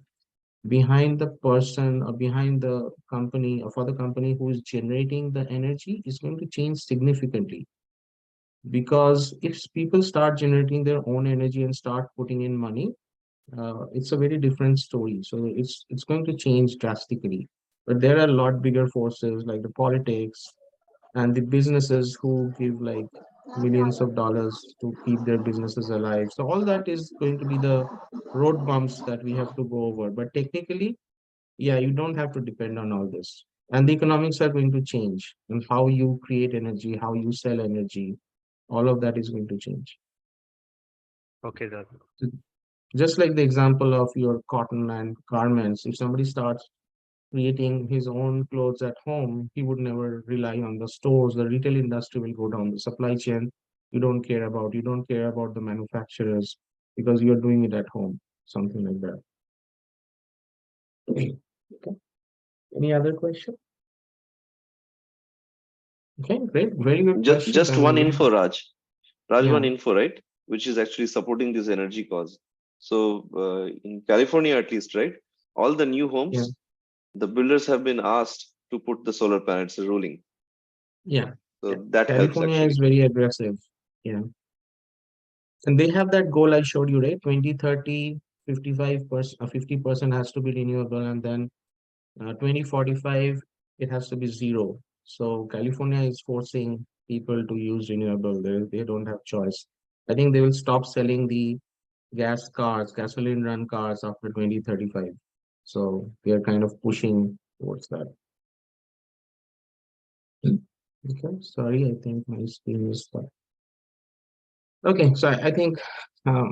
behind the person or behind the company or for the company who is generating the energy is going to change significantly, because if people start generating their own energy and start putting in money, it's a very different story. So it's going to change drastically. But there are a lot bigger forces like the politics and the businesses who give like millions of dollars to keep their businesses alive. So all that is going to be the road bumps that we have to go over. But technically, yeah, you don't have to depend on all this. And the economics are going to change, and how you create energy, how you sell energy, all of that is going to change. Okay, Dada. Just like the example of your cotton and garments, if somebody starts creating his own clothes at home, he would never rely on the stores. The retail industry will go down. The supply chain, you don't care about the manufacturers because you're doing it at home, something like that. Okay. Any other question? Okay, great. Very good questions. Just I one mean, info, Raj, yeah, one info, right? Which is actually supporting this energy cause. So in California, at least, right? All the new yeah, homes, the builders have been asked to put the solar panels ruling. yeah. So that helps California is actually. very aggressive. Yeah. And they have that goal I showed you, right? 2030, 55%, 50% has to be renewable, and then 2045, it has to be zero. So California is forcing people to use renewable. They don't have choice. I think they will stop selling the gasoline run cars after 2035. So they are kind of pushing towards that. Okay, sorry, I think my screen is stuck. Okay, so I think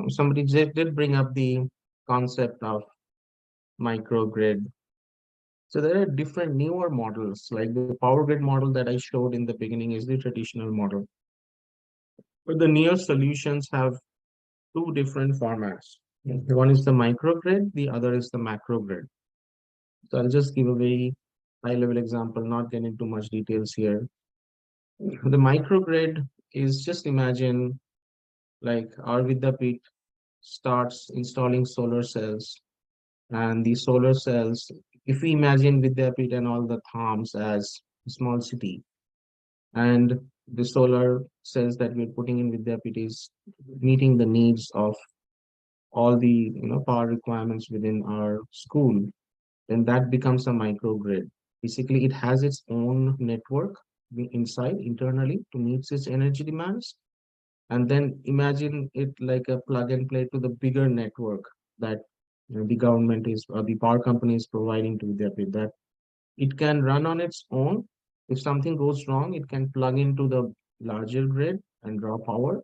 somebody did bring up the concept of microgrid. So there are different newer models, like the power grid model that I showed in the beginning is the traditional model. But the newer solutions have two different formats. One is the microgrid, the other is the macro grid. So I'll just give a very high level example, not get into much details here. The microgrid is, just imagine like our Vidyapit starts installing solar cells, and the solar cells, if we imagine Vidyapit and all the thams as a small city, and the solar cells that we're putting in Vidyapit is meeting the needs of all the power requirements within our school, then that becomes a microgrid. Basically, it has its own network inside internally to meet its energy demands. And then imagine it like a plug and play to the bigger network that the government is or the power company is providing to their grid, that it can run on its own. If something goes wrong, it can plug into the larger grid and draw power.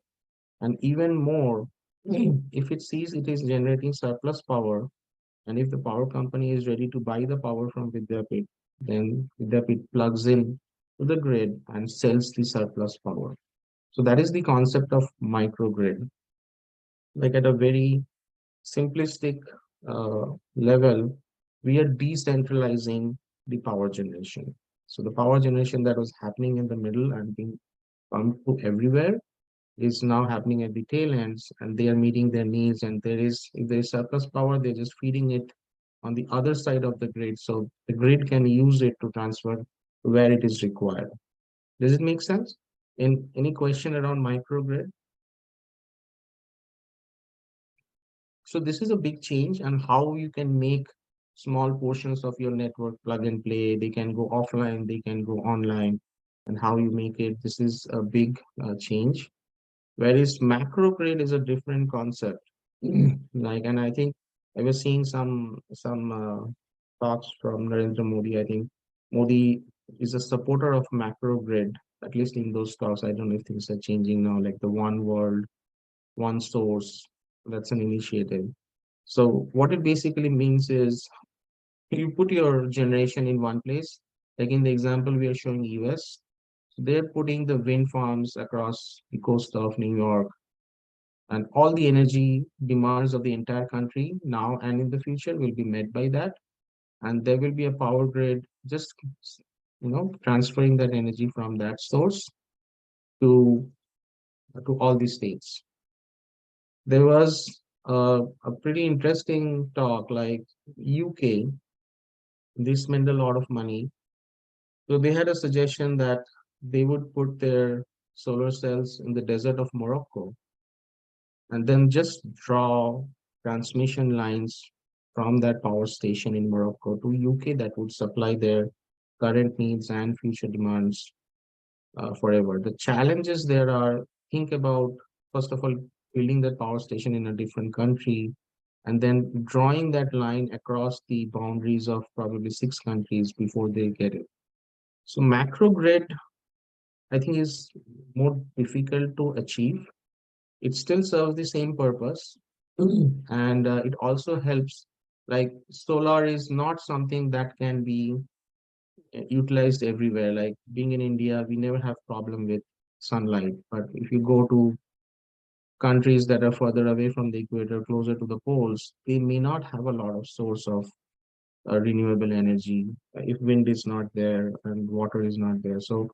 And even more, if it sees it is generating surplus power, and if the power company is ready to buy the power from Vidyapit, then Vidyapit plugs in to the grid and sells the surplus power. So that is the concept of microgrid. Like at a very simplistic level, we are decentralizing the power generation. So the power generation that was happening in the middle and being pumped to everywhere is now happening at the tail ends, and they are meeting their needs. And if there is surplus power, they're just feeding it on the other side of the grid, so the grid can use it to transfer where it is required. Does it make sense? In any question around microgrid? So this is a big change, and how you can make small portions of your network plug and play. They can go offline, they can go online, and how you make it. This is a big change. Whereas macro grid is a different concept. Like, and I think I was seeing some talks from Narendra Modi. I think Modi is a supporter of macro grid, at least in those talks. I don't know if things are changing now, like the one world, one source. That's an initiative. So what it basically means is you put your generation in one place. Like in the example we are showing US, they're putting the wind farms across the coast of New York, and all the energy demands of the entire country now and in the future will be met by that. And there will be a power grid just transferring that energy from that source to all the states. There was a pretty interesting talk, like UK, they spend a lot of money. So they had a suggestion that they would put their solar cells in the desert of Morocco and then just draw transmission lines from that power station in Morocco to UK that would supply their current needs and future demands forever. The challenges there are, think about, first of all, building that power station in a different country and then drawing that line across the boundaries of probably 6 countries before they get it. So macro grid, I think, is more difficult to achieve. It still serves the same purpose, and it also helps. Like solar is not something that can be utilized everywhere. Like being in India, we never have problem with sunlight, but if you go to countries that are further away from the equator, closer to the poles, they may not have a lot of source of renewable energy if wind is not there and water is not there. So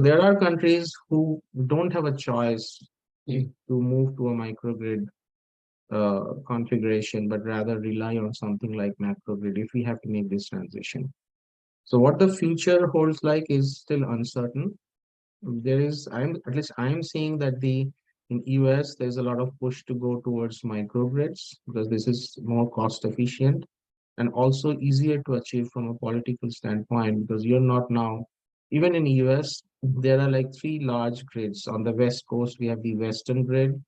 there are countries who don't have a choice to move to a microgrid configuration, but rather rely on something like macrogrid if we have to make this transition. So what the future holds like is still uncertain. There is, at least I'm seeing that in US, there's a lot of push to go towards microgrids because this is more cost efficient and also easier to achieve from a political standpoint, because you're not now, even in US, there are like 3 large grids. On the West Coast, we have the Western grid.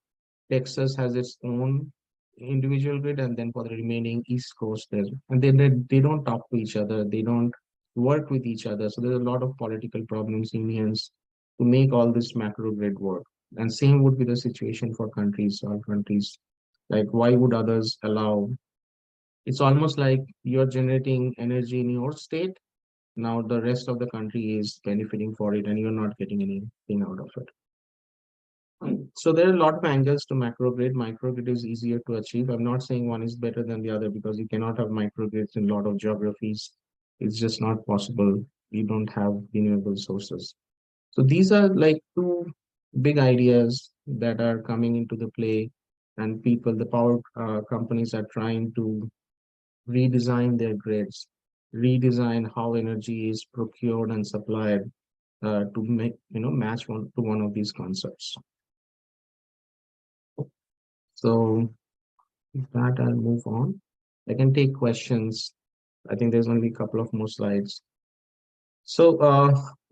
Texas has its own individual grid, and then for the remaining East Coast, and they don't talk to each other. They don't work with each other. So there's a lot of political problems, unions, to make all this macro grid work. And same would be the situation for countries. All countries, like why would others allow It's almost like you're generating energy in your state. Now the rest of the country is benefiting for it and you're not getting anything out of it. So there are a lot of angles to macrogrid. Microgrid is easier to achieve. I'm not saying one is better than the other because you cannot have microgrids in a lot of geographies. It's just not possible. You don't have renewable sources. So these are like two big ideas that are coming into the play, and people, the power companies are trying to redesign their grids, redesign how energy is procured and supplied to make match one to one of these concepts. So with that, I'll move on. I can take questions. I think there's only a couple of more slides. So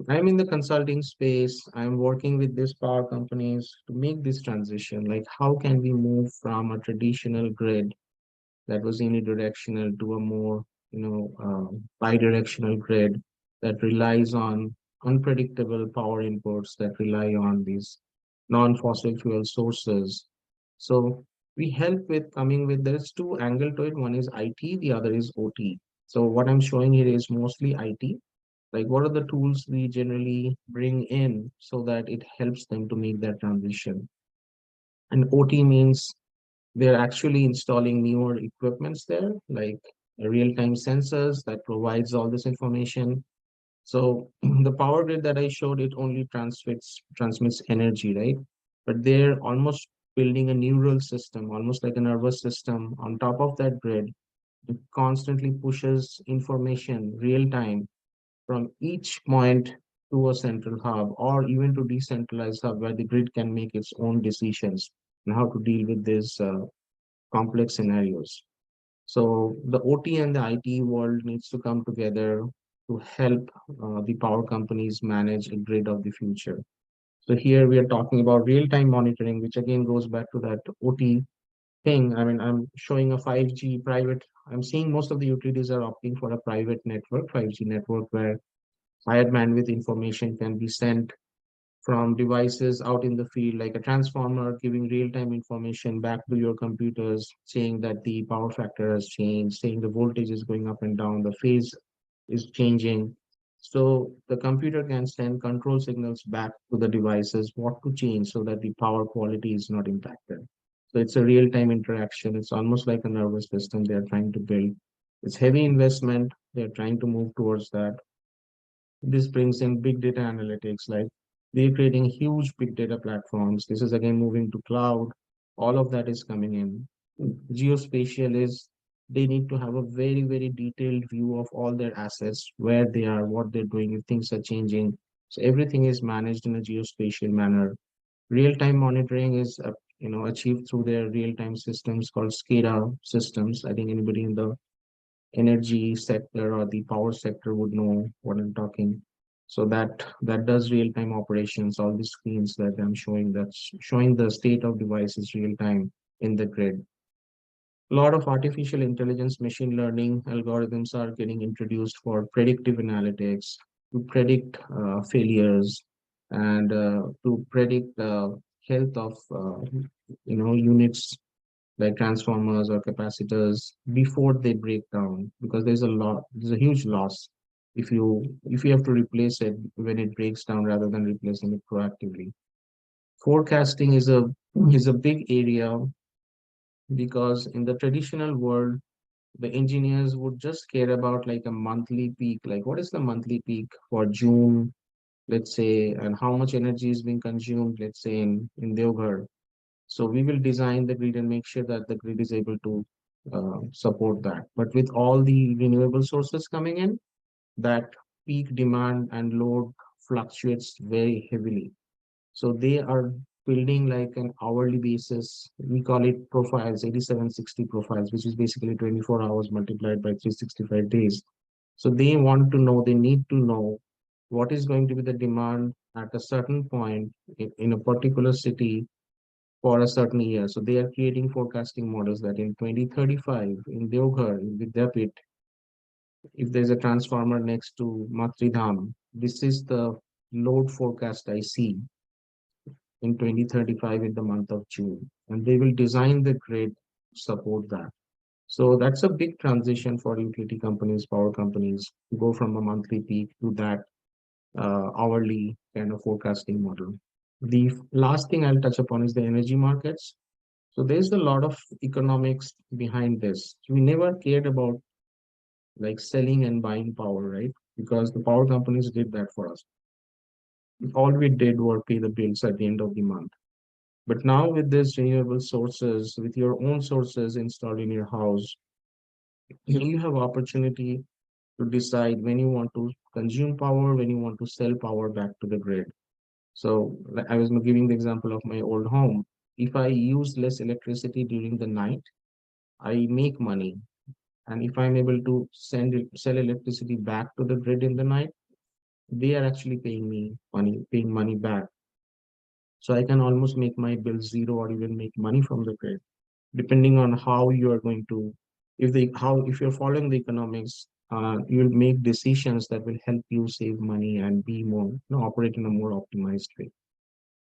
I'm in the consulting space. I'm working with these power companies to make this transition. Like, how can we move from a traditional grid that was unidirectional to a more, bidirectional grid that relies on unpredictable power inputs that rely on these non-fossil fuel sources. So we help with coming with, there's two angle to it. One is IT, the other is OT. So what I'm showing here is mostly IT. Like, what are the tools we generally bring in so that it helps them to make that transition? And OT means they're actually installing newer equipments there, like real-time sensors that provides all this information. So the power grid that I showed, it only transmits energy, right? But they're almost building a neural system, almost like a nervous system on top of that grid. It constantly pushes information real time from each point to a central hub or even to decentralized hub where the grid can make its own decisions and how to deal with these complex scenarios. So the OT and the IT world needs to come together to help the power companies manage a grid of the future. So here we are talking about real-time monitoring, which again goes back to that OT thing. I mean, I'm showing a 5G private. I'm seeing most of the utilities are opting for a private network, 5G network, where higher bandwidth information can be sent from devices out in the field, like a transformer giving real-time information back to your computers, saying that the power factor has changed, saying the voltage is going up and down, the phase is changing. So the computer can send control signals back to the devices, what to change so that the power quality is not impacted. So it's a real-time interaction. It's almost like a nervous system they're trying to build. It's heavy investment. They're trying to move towards that. This brings in big data analytics, like they're creating huge big data platforms. This is again moving to cloud. All of that is coming in. Geospatial is they need to have a very, very detailed view of all their assets, where they are, what they're doing, if things are changing. So everything is managed in a geospatial manner. Real-time monitoring is achieved through their real-time systems called SCADA systems. I think anybody in the energy sector or the power sector would know what I'm talking. So that does real-time operations, all the screens that I'm showing, that's showing the state of devices real time in the grid. A lot of artificial intelligence, machine learning algorithms are getting introduced for predictive analytics to predict failures and to predict health of units like transformers or capacitors before they break down, because there's a huge loss if you have to replace it when it breaks down rather than replacing it proactively. Forecasting is a big area, because in the traditional world the engineers would just care about like a monthly peak, like what is the monthly peak for June, let's say, and how much energy is being consumed, let's say in Deoghar. So we will design the grid and make sure that the grid is able to support that. But with all the renewable sources coming in, that peak demand and load fluctuates very heavily. So they are building like an hourly basis. We call it profiles, 8760 profiles, which is basically 24 hours multiplied by 365 days. So they want to know, they need to know what is going to be the demand at a certain point in a particular city for a certain year. So they are creating forecasting models that in 2035 in Deoghar, in Vidyapit, if there's a transformer next to Matridham, this is the load forecast I see in 2035 in the month of June. And they will design the grid to support that. So that's a big transition for utility companies, power companies, to go from a monthly peak to that hourly kind of forecasting model. The last thing I'll touch upon is the energy markets. So there's a lot of economics behind this. We never cared about like selling and buying power, right? Because the power companies did that for us. All we did was pay the bills at the end of the month. But now with this renewable sources, with your own sources installed in your house, you have opportunity to decide when you want to consume power, when you want to sell power back to the grid. So I was giving the example of my old home. If I use less electricity during the night, I make money. And if I'm able to sell electricity back to the grid in the night, they are actually paying money back. So I can almost make my bill zero or even make money from the grid, depending on how you are going to, if you're following the economics, you'll make decisions that will help you save money and be more, operate in a more optimized way.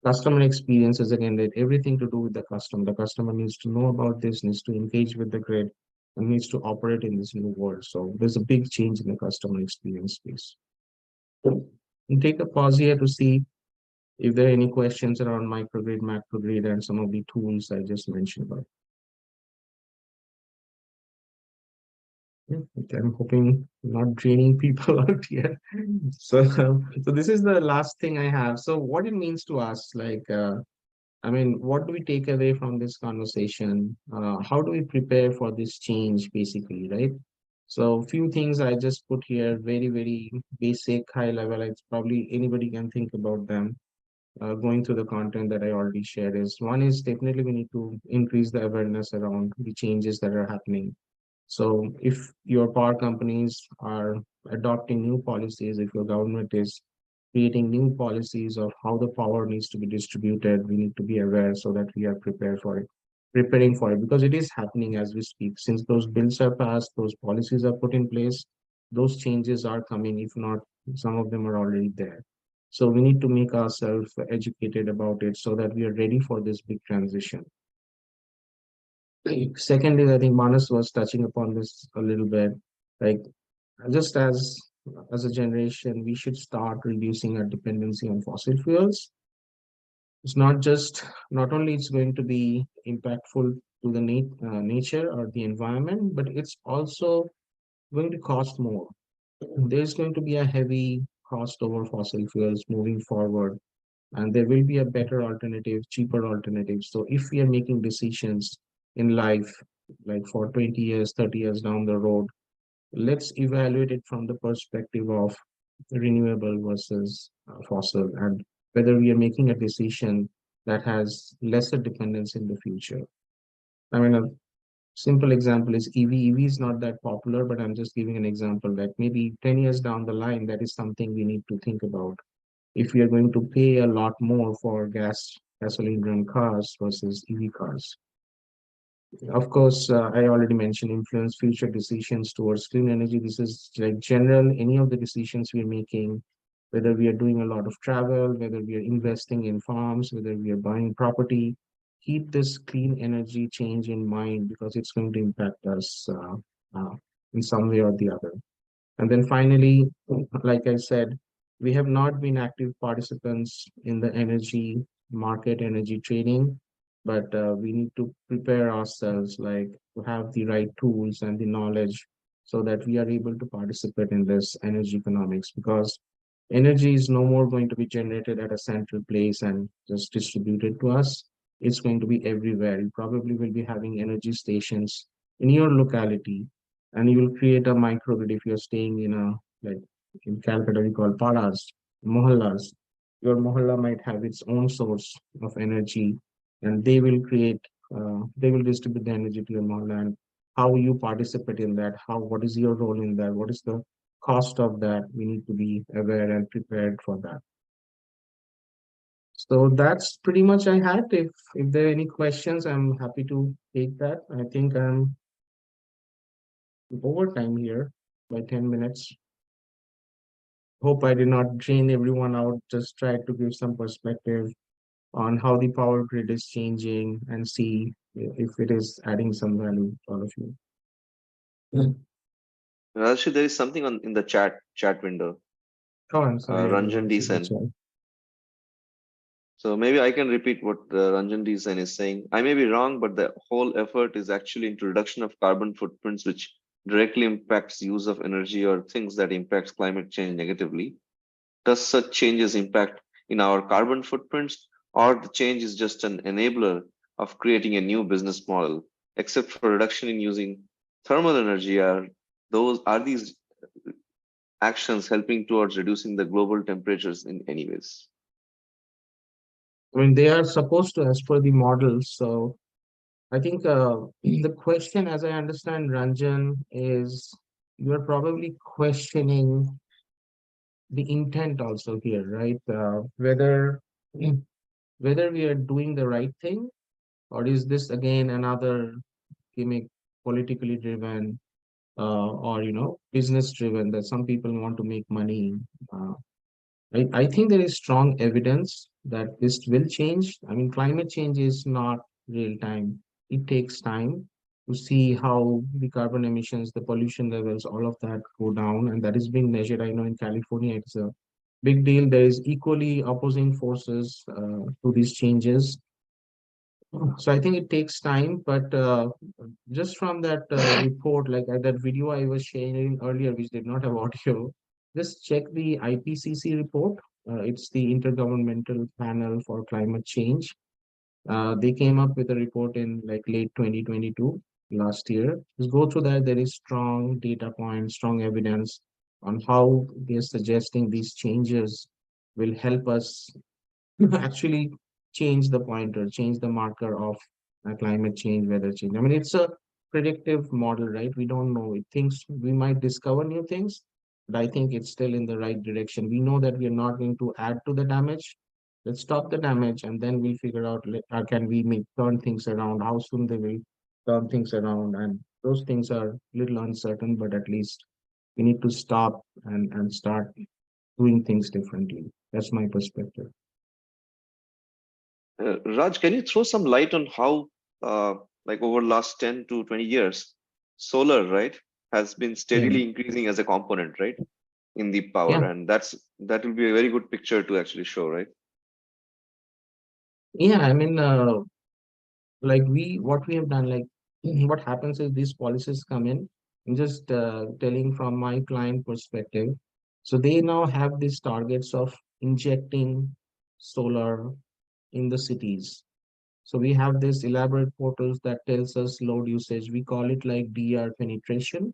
Customer experience is again that everything to do with the customer. The customer needs to know about this, needs to engage with the grid, and needs to operate in this new world. So there's a big change in the customer experience space. We'll take a pause here to see if there are any questions around microgrid, macrogrid, and some of the tools I just mentioned about. Okay, I'm hoping not draining people out here. So this is the last thing I have. So what it means to us, like, I mean, what do we take away from this conversation? How do we prepare for this change, basically, right? So a few things I just put here, very, very basic, high level. It's probably anybody can think about them. Going through the content that I already shared is one is definitely we need to increase the awareness around the changes that are happening. So if your power companies are adopting new policies, if your government is creating new policies of how the power needs to be distributed, we need to be aware so that we are preparing for it, because it is happening as we speak. Since those bills are passed, those policies are put in place, those changes are coming. If not, some of them are already there. So we need to make ourselves educated about it so that we are ready for this big transition. Secondly, I think Manas was touching upon this a little bit, like just as a generation, we should start reducing our dependency on fossil fuels. It's not only it's going to be impactful to the nature or the environment, but it's also going to cost more. There's going to be a heavy cost over fossil fuels moving forward, and there will be a better alternative, cheaper alternative. So if we are making decisions in life, like for 20 years, 30 years down the road, let's evaluate it from the perspective of renewable versus fossil, and whether we are making a decision that has lesser dependence in the future. I mean, a simple example is EV. EV is not that popular, but I'm just giving an example that maybe 10 years down the line, that is something we need to think about. If we are going to pay a lot more for gasoline run cars versus EV cars. Of course, I already mentioned influence future decisions towards clean energy. This is like general, any of the decisions we're making, whether we are doing a lot of travel, whether we are investing in farms, whether we are buying property, keep this clean energy change in mind because it's going to impact us in some way or the other. And then finally, like I said, we have not been active participants in the energy market, energy trading, but we need to prepare ourselves, like to have the right tools and the knowledge so that we are able to participate in this energy economics, because energy is no more going to be generated at a central place and just distributed to us. It's going to be everywhere. You probably will be having energy stations in your locality, and you will create a microgrid if you're staying in a, like in Calcutta we call paras, mohallas. Your mohalla might have its own source of energy, and they will distribute the energy to your mohalla. And how you participate in that, what is your role in that, what is the cost of that, we need to be aware and prepared for that. So that's pretty much I had. If there are any questions, I'm happy to take that. I think I'm over time here by 10 minutes. Hope I did not drain everyone out, just try to give some perspective on how the power grid is changing and see if it is adding some value to all of you. Rajarshi, there is something on in the chat window. Oh, I'm sorry, I did Ranjan not D see the Sen. chat. So maybe I can repeat what Ranjan D Sen is saying. I may be wrong, but the whole effort is actually into reduction of carbon footprints, which directly impacts use of energy or things that impacts climate change negatively. Does such changes impact in our carbon footprints, or the change is just an enabler of creating a new business model? Except for reduction in using thermal energy, are these actions helping towards reducing the global temperatures in any ways? I mean, they are supposed to, as per the models. So I think the question, as I understand, Ranjan, is you are probably questioning the intent also here, right? Whether we are doing the right thing, or is this again another gimmick, politically driven, or business driven, that some people want to make money. Uh, I think there is strong evidence that this will change. I mean, climate change is not real time. It takes time to see how the carbon emissions, the pollution levels, all of that go down, and that is being measured. I know in California it's a big deal. There is equally opposing forces to these changes. So I think it takes time, but just from that report, like that video I was sharing earlier, which did not have audio, just check the IPCC report. It's the Intergovernmental Panel for Climate Change. They came up with a report in like late 2022, last year. Just go through that. There is strong data points, strong evidence on how they're suggesting these changes will help us actually change the pointer, change the marker of climate change, weather change. I mean, it's a predictive model, right? We don't know. It thinks we might discover new things, but I think it's still in the right direction. We know that we are not going to add to the damage. Let's stop the damage, and then we'll figure out how can we make turn things around, how soon they will turn things around. And those things are a little uncertain, but at least we need to stop and start doing things differently. That's my perspective. Raj, can you throw some light on how, like over last 10 to 20 years, solar, right, has been Yeah. steadily increasing as a component, right, in the power, Yeah. and that will be a very good picture to actually show, right? Yeah, I mean, what we have done, like, what happens is these policies come in. I'm just telling from my client perspective. So they now have these targets of injecting solar in the cities. So we have this elaborate portals that tells us load usage. We call it like DR penetration.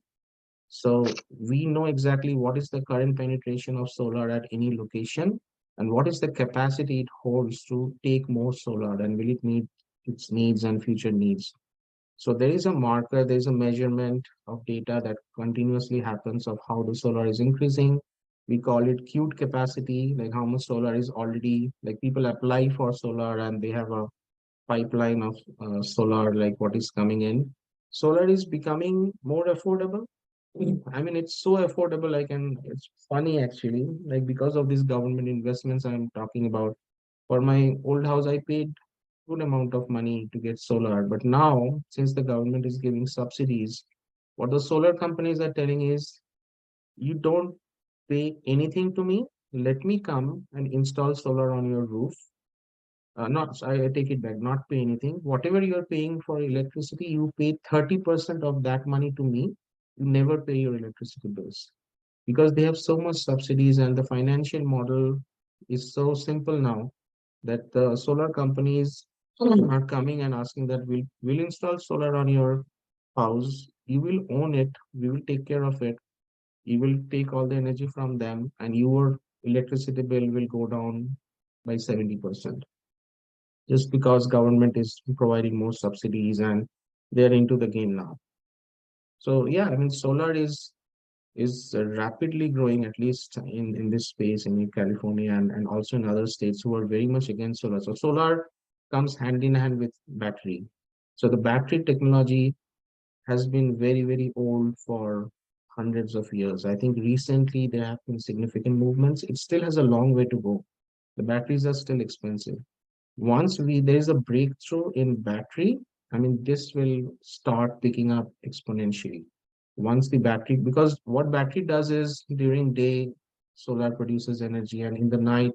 So we know exactly what is the current penetration of solar at any location and what is the capacity it holds to take more solar and will it meet its needs and future needs. So there is a marker, there is a measurement of data that continuously happens of how the solar is increasing. We call it queued capacity, like how much solar is already, like people apply for solar and they have a pipeline of solar, like what is coming in. Solar is becoming more affordable. I mean, it's so affordable. It's funny actually, like because of these government investments I'm talking about. For my old house, I paid good amount of money to get solar. But now, since the government is giving subsidies, what the solar companies are telling is, you don't pay anything to me. Let me come and install solar on your roof. Not, I take it back, not pay anything. Whatever you're paying for electricity, you pay 30% of that money to me. You never pay your electricity bills because they have so much subsidies and the financial model is so simple now that the solar companies are coming and asking that we'll install solar on your house. You will own it. We will take care of it. You will take all the energy from them and your electricity bill will go down by 70% just because government is providing more subsidies and they're into the game now. So yeah, I mean, solar is rapidly growing, at least in this space in California and also in other states who are very much against solar. So solar comes hand in hand with battery. So the battery technology has been very, very old for hundreds of years. I think recently there have been significant movements. It still has a long way to go. The batteries are still expensive. Once there is a breakthrough in battery, I mean, this will start picking up exponentially. once the battery, because what battery does is during day, solar produces energy, and in the night,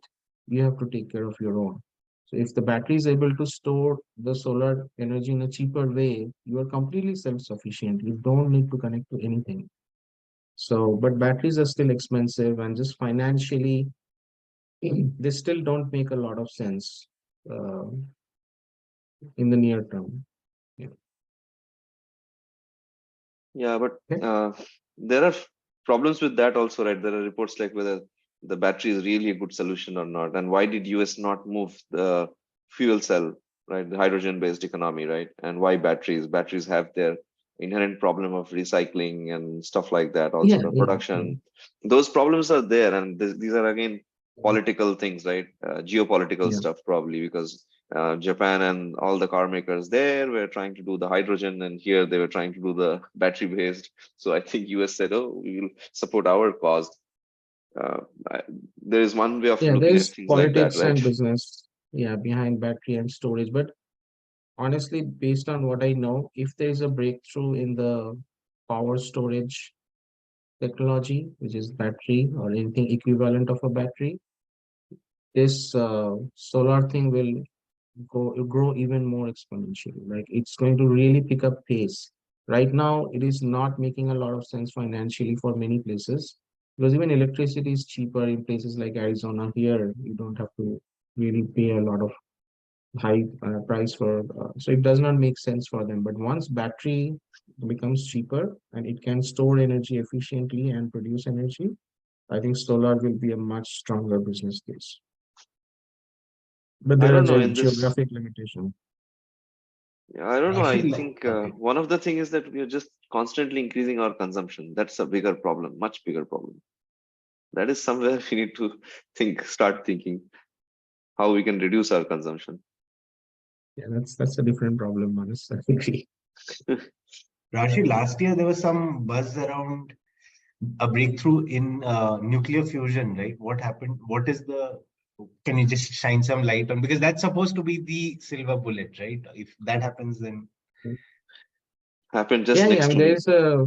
you have to take care of your own. So if the battery is able to store the solar energy in a cheaper way, you are completely self-sufficient. You don't need to connect to anything. So, but batteries are still expensive and just financially, they still don't make a lot of sense uh, in the near term. Yeah. Yeah, but Okay. there are problems with that also, right? There are reports like whether the battery is really a good solution or not, and why did US not move the fuel cell, right? The hydrogen-based economy, right? And why batteries? Batteries have their inherent problem of recycling and stuff like that. Also, Yeah, the yeah, production, those problems are there, and these are again political things, right? Geopolitical yeah. stuff probably because Japan and all the car makers there were trying to do the hydrogen, and here they were trying to do the battery based. So I think US said, "Oh, we will support our cause." Uh, I, there is one way of Yeah, looking at there's things like that, politics right? and business, yeah, behind battery and storage. But honestly, based on what I know, if there's a breakthrough in the power storage technology, which is battery or anything equivalent of a battery, this solar thing will grow even more exponentially. Like it's going to really pick up pace. Right now, it is not making a lot of sense financially for many places because even electricity is cheaper in places like Arizona. Here, you don't have to really pay a lot of high price for, so it does not make sense for them. But once battery becomes cheaper and it can store energy efficiently and produce energy, I think solar will be a much stronger business case. But I there are don't know. In this, geographic limitations. yeah, I don't know. I Rashi, think okay. one of the thing is that we are just constantly increasing our consumption. That's a bigger problem, much bigger problem. That is somewhere we need to start thinking how we can reduce our consumption. Yeah, that's a different problem, Manas. I agree. Rashi, last year there was some buzz around a breakthrough in nuclear fusion, right? What happened? What is the? Can you just shine some light on? Because that's supposed to be the silver bullet, right? If that happens, then Happened just Yeah, yeah. I next mean, to there me. is a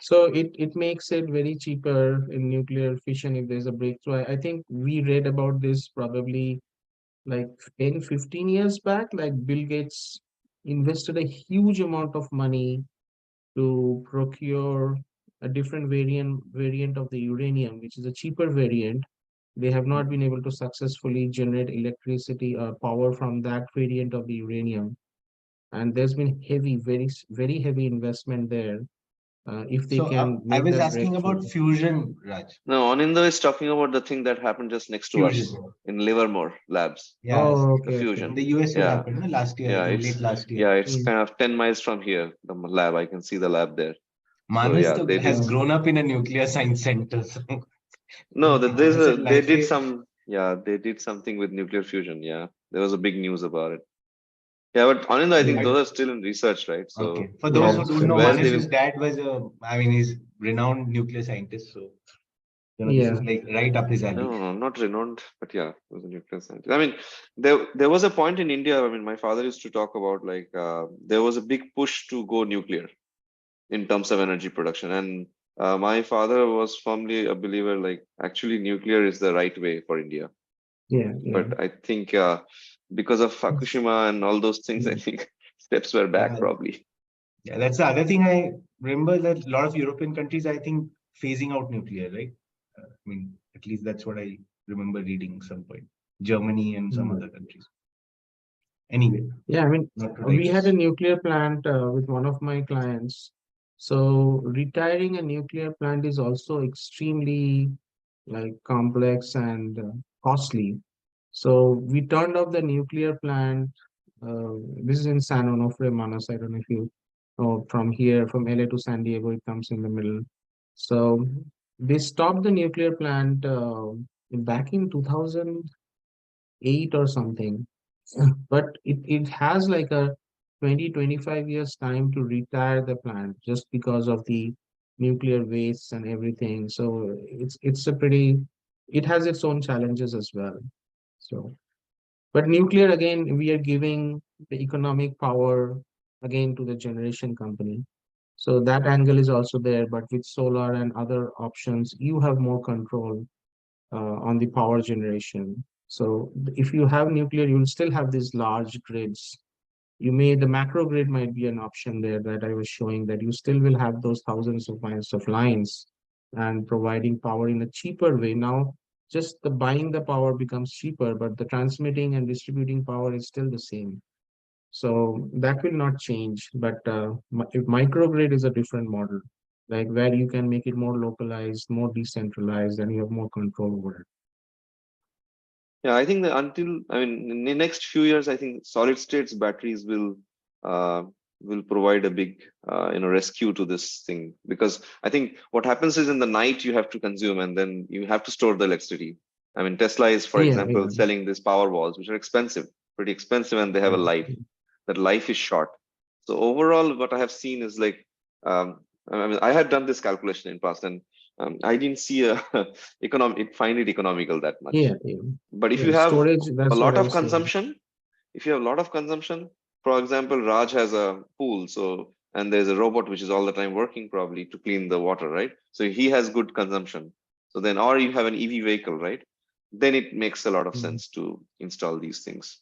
so it makes it very cheaper in nuclear fission if there's a breakthrough. I think we read about this probably like 10, 15 years back. Like Bill Gates invested a huge amount of money to procure a different variant of the uranium, which is a cheaper variant. They have not been able to successfully generate electricity or power from that variant of the uranium. And there's been very heavy investment there. If they so can I make was that asking breakthrough. about fusion, Raj. No, Anindo is talking about the thing that happened just next to us Fusion. in Livermore Labs, Yes. Oh, the okay, In okay. fusion. the US it Yeah, happened last year, I yeah, think late last year. it's Mm. kind of 10 miles from here, the lab. I can see the lab there. So Manas yeah, they has did. Oh, grown up in a nuclear science center. So No, that there's US a will they did actually some. Yeah, they did something with nuclear fusion. Yeah, there was a big news about it. Yeah, but Anindo, I think yeah, those are still in research, right? okay. So For who those yeah, who knows don't know, still. where they will. Manash's dad was he's renowned nuclear scientist. So, this Yeah, is like right up his alley. No, no, not renowned, but yeah, it was a nuclear scientist. I mean, there was a point in India. I mean, my father used to talk about like there was a big push to go nuclear in terms of energy production, and my father was firmly a believer like actually nuclear is the right way for India. yeah, yeah. But I think because of Fukushima and all those things, I Mm. think steps were back Yeah, probably. yeah. That's the other thing I remember that a lot of European countries, I think, phasing out nuclear, right? I mean, at least that's what I remember reading some point. Germany and some Mm. other countries. Anyway, Yeah, I mean, not to we had a digress. nuclear plant with one of my clients. So retiring a nuclear plant is also extremely like complex and costly. So we turned off the nuclear plant. This is in San Onofre, Manas. I don't know if you know from here, from LA to San Diego, it comes in the middle. So they stopped the nuclear plant back in 2008 or something. But it has like a 20-25 years time to retire the plant just because of the nuclear wastes and everything. So it's a pretty, it has its own challenges as well. So, but nuclear again, we are giving the economic power again to the generation company. So that angle is also there, but with solar and other options, you have more control on the power generation. So if you have nuclear, you'll still have these large grids. The macro grid might be an option there that I was showing, that you still will have those thousands of miles of lines and providing power in a cheaper way. Now, just the buying the power becomes cheaper, but the transmitting and distributing power is still the same. So that will not change. But if microgrid is a different model, like where you can make it more localized, more decentralized, and you have more control over it. Yeah, I think that until, I mean, in the next few years, I think solid states batteries will provide a big rescue to this thing, because I think what happens is in the night you have to consume and then you have to store the electricity. I mean, Tesla is, for Yeah, example, selling these power walls, which are expensive, pretty expensive, and they have a life. That life is short. So overall, what I have seen is like, I mean, I had done this calculation in past, and I didn't see a find it economical that much. yeah. But if Yeah, you have storage, a that's what lot I of was saying. consumption, if you have a lot of consumption, for example, Raj has a pool, so, and there's a robot which is all the time working probably to clean the water, right? So he has good consumption. So then, or you have an EV vehicle, right? Then it makes a lot of sense to install these things.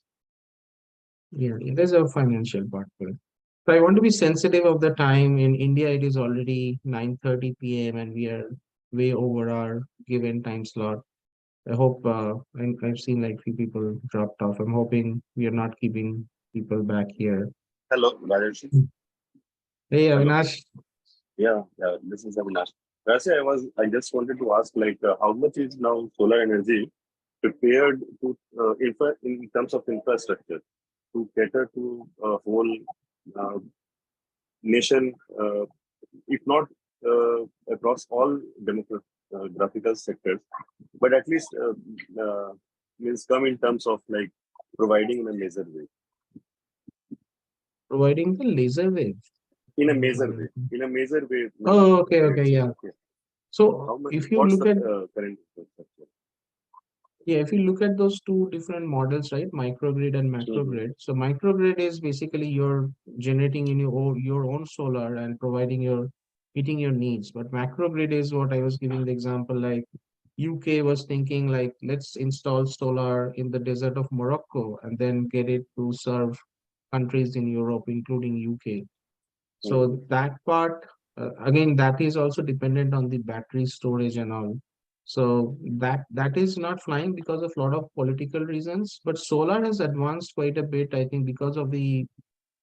Yeah, there's a financial part for it. So I want to be sensitive of the time. In India, it is already 9:30 p.m. and we are way over our given time slot. I hope, and I've seen like few people dropped off. I'm hoping we are not keeping people back here. Hello, Rajarshi. Hey, Hello. Avinash. Yeah, this is Avinash. Rajarshi, I just wanted to ask, like, how much is now solar energy prepared to in terms of infrastructure to cater to a whole uh, nation, if not across all demographical sectors, but at least means come in terms of like providing in a major way. Providing the laser wave. In a major way. In a major way. Oh, okay, yeah. Okay. So How much? if you What's look the at current infrastructure? Yeah, if you look at those two different models, right, microgrid and macrogrid. So microgrid is basically you're generating in your own solar and providing meeting your needs. But macrogrid is what I was giving the example, like UK was thinking like, let's install solar in the desert of Morocco and then get it to serve countries in Europe, including UK. So that part, again, that is also dependent on the battery storage and all. So that is not flying because of a lot of political reasons, but solar has advanced quite a bit, I think, because of the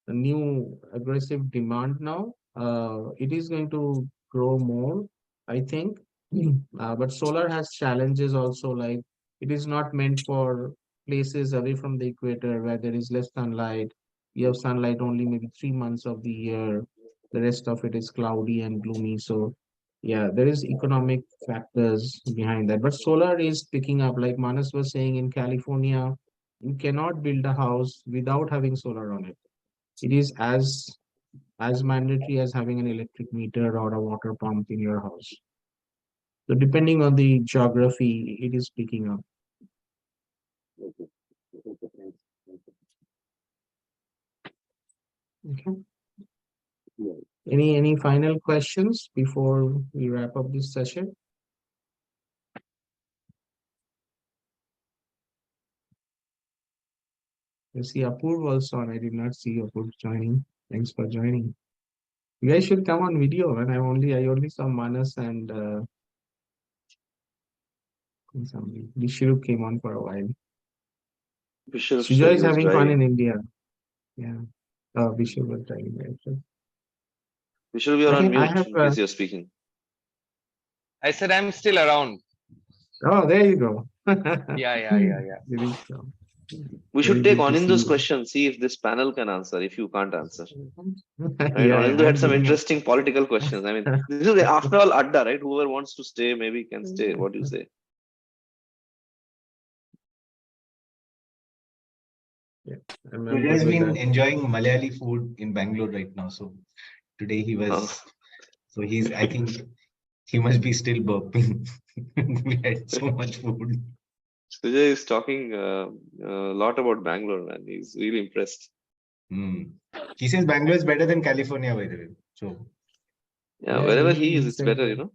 new aggressive demand now. It is going to grow more, I think. But solar has challenges also, like it is not meant for places away from the equator where there is less sunlight. You have sunlight only maybe 3 months of the year. The rest of it is cloudy and gloomy. So yeah, there is economic factors behind that. But solar is picking up, like Manas was saying, in California, you cannot build a house without having solar on it. It is as mandatory as having an electric meter or a water pump in your house. So depending on the geography, it is picking up. Okay. Okay, thanks. Okay. Yeah. Any final questions before we wrap up this session? I see Apurv also on. I did not see Apurv joining. Thanks for joining. You guys should come on video, and I only saw Manas and somebody. Vishnu came on for a while. Vishal Sujoy said is he was having fun in driving. India. Yeah. Vishnu was driving, right? Vishal, we are I on think I mute have. in case you're speaking. I said I'm still around. Oh, there you go. Yeah. There is so. We Very should take good to see Anindu's you. question, see if this panel can answer, if you can't answer. Right? Yeah, Anindu had I'm some looking at. interesting political questions. I mean, this is after all Adda, right? Whoever wants to stay, maybe can stay. What do you say? Yeah, He I'm good has with been that. enjoying Malayali food in Bangalore right now. So today he Oh. was, so he's, I think he must be still burping. We had so much food. Sujay is talking a lot about Bangalore, and he's really impressed. He says Bangalore is better than California, by the way. So Yeah, Yeah, wherever he he is, it's said better, that.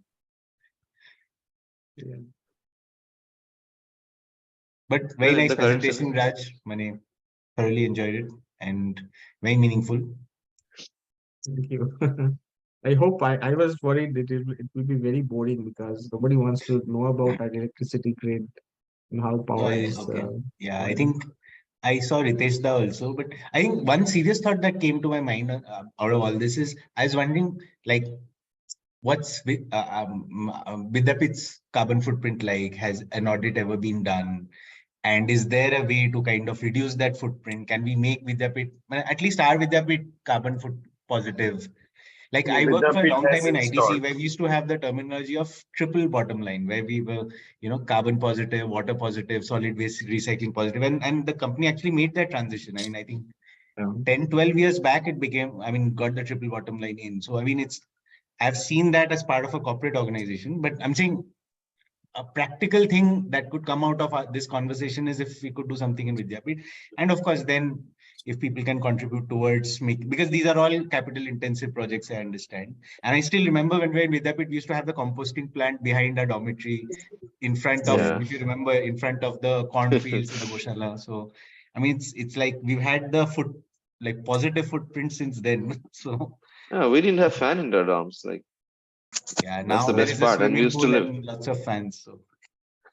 Yeah. But Yeah, very in nice the current presentation, scenario. Raj. Mane, thoroughly enjoyed it and very meaningful. Thank you. I was worried that it will be very boring because nobody wants to know about our electricity grid and how power is. Okay. Yeah, I going. think I saw Ritesh Da also, but I think one serious thought that came to my mind out of all this is I was wondering, like, what's Vidyapeeth's carbon footprint like? Has an audit ever been done? And is there a way to kind of reduce that footprint? Can we make Vidyapeeth, well, at least our Vidyapeeth carbon foot positive? Like I worked for a Vidyapeeth long has time in ITC installed. where we used to have the terminology of triple bottom line, where we were, carbon positive, water positive, solid waste recycling positive. And the company actually made that transition. I mean, I think Yeah. 10, 12 years back, it became, got the triple bottom line in. So, I've seen that as part of a corporate organization, but I'm saying a practical thing that could come out of this conversation is if we could do something in Vidyapeeth. And of course, then if people can contribute towards because these are all capital intensive projects, I understand. And I still remember when we were in Vidyapeeth, we used to have the composting plant behind our dormitory in front of, Yeah. if you remember, in front of the cornfields in the Goshala. So, it's like we've had the positive footprint since then. So, Yeah, we didn't have fan in the dorms. Like, yeah, that's now the there best is a part. And we swimming used to pool live. and lots of fans. So,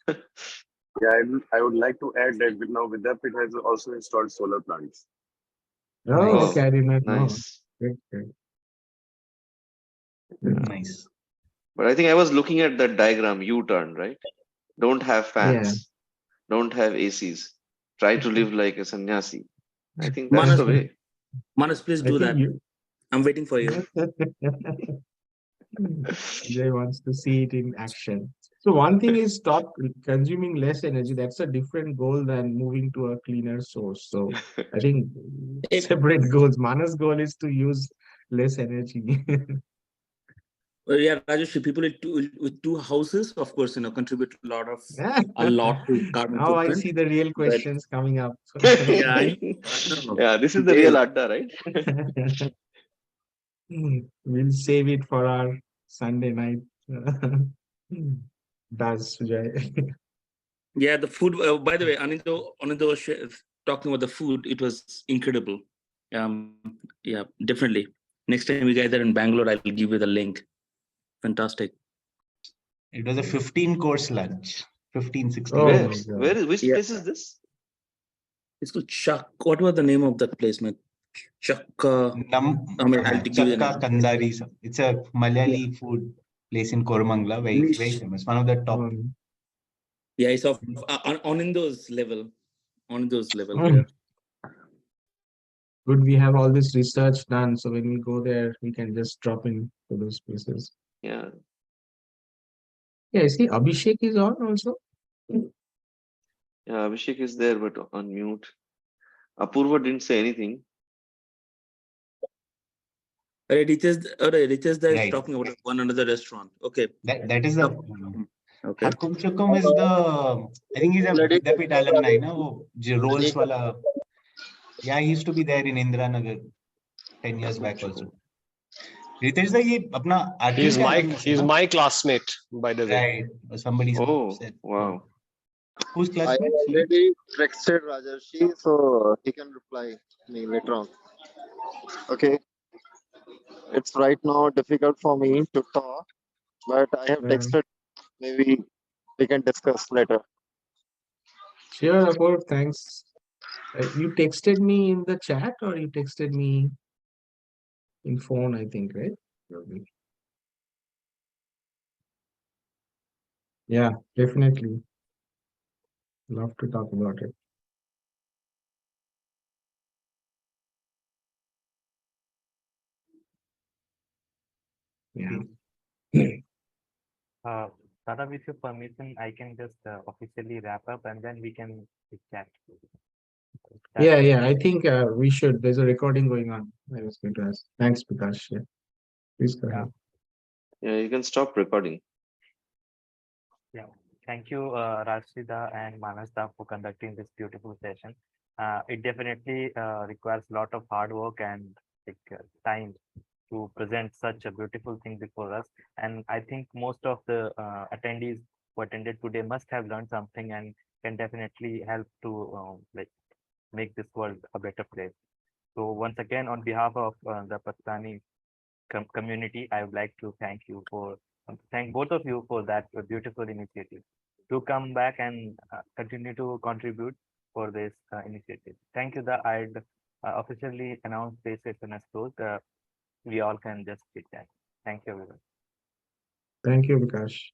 Yeah, I would like to add that now Vidyapeeth has also installed solar plants. Oh, nice, okay. I did not know. Nice. Great, great. nice. But I think I was looking at that diagram, U-turn, right? Don't have Yeah. fans, don't have ACs. Try to live like a sannyasi. I think that's Manas, the way. Manas, please I do think that. you. I'm waiting for you. Jay wants to see it in action. So one thing is stop consuming less energy. That's a different goal than moving to a cleaner source. So I think separate goals. Mana's goal is to use less energy. Yeah, Rajarshi, people with two houses, of course, contribute a lot to carbon Now I footprint. see the real But questions coming up. yeah, I know. Yeah, this is the Today, real Adda, right? We'll save it for our Sunday night. Does Sujay? yeah, the food. By the way, Anindo talking about the food. It was incredible. Yeah, definitely. Next time we gather in Bangalore, I'll give you the link. Fantastic. It was a 15-course lunch, 15, 16. Oh Where? my God. Which Yeah, place is this? it's called Chuck. What was the name of that place, man? Chuck. I'll give you the Chakka name. Kandari. It's a Yeah, Malayali food place in Koramangala, very, very niche. famous. One of the top. Yeah, it's of on in those level. On those level. Yeah. Good, we have all this research done, so when we go there, we can just drop in to those places. Yeah. Yeah, I see Abhishek is on also. Yeah, Abhishek is there, but on mute. Apurva didn't say anything. Ritesh is Right. talking about one another restaurant. Okay. That is the Okay. Hakum Chukum is I think he's a Vidyapeeth alumni, no? Rolls wala. Yeah, he used to be there in Indiranagar 10 years back also. Ritesh da ye apna He's RKMV my alumnus hai he's na? my classmate, by the way. Right. Somebody Oh, said. wow. Whose I classmate? already texted Rajarshi, so he can reply me later on. Okay, it's right now difficult for me to talk, but I have texted. Maybe we can discuss later. Sure, Apurv, thanks. You texted me in the chat or you texted me in phone, I think, right? Probably. Yeah, definitely. Love to talk about it. Yeah. Tata, with your permission, I can just officially wrap up and then we can chat. Yeah, I think we should. There's a recording going on. I was going to ask. Thanks, Prakash. Yeah. Please go ahead. Yeah, you can stop recording. Yeah. Thank you, Rashida and Manasda, for conducting this beautiful session. It definitely requires a lot of hard work and time to present such a beautiful thing before us. And I think most of the attendees who attended today must have learned something and can definitely help to like make this world a better place. So once again, on behalf of the Praktani community, I would like to thank you for thank both of you for that beautiful initiative. To come back and continue to contribute for this initiative. Thank you. I'd officially announce this session as closed. We all can just sit down. Thank you, everyone. Thank you, Vikash.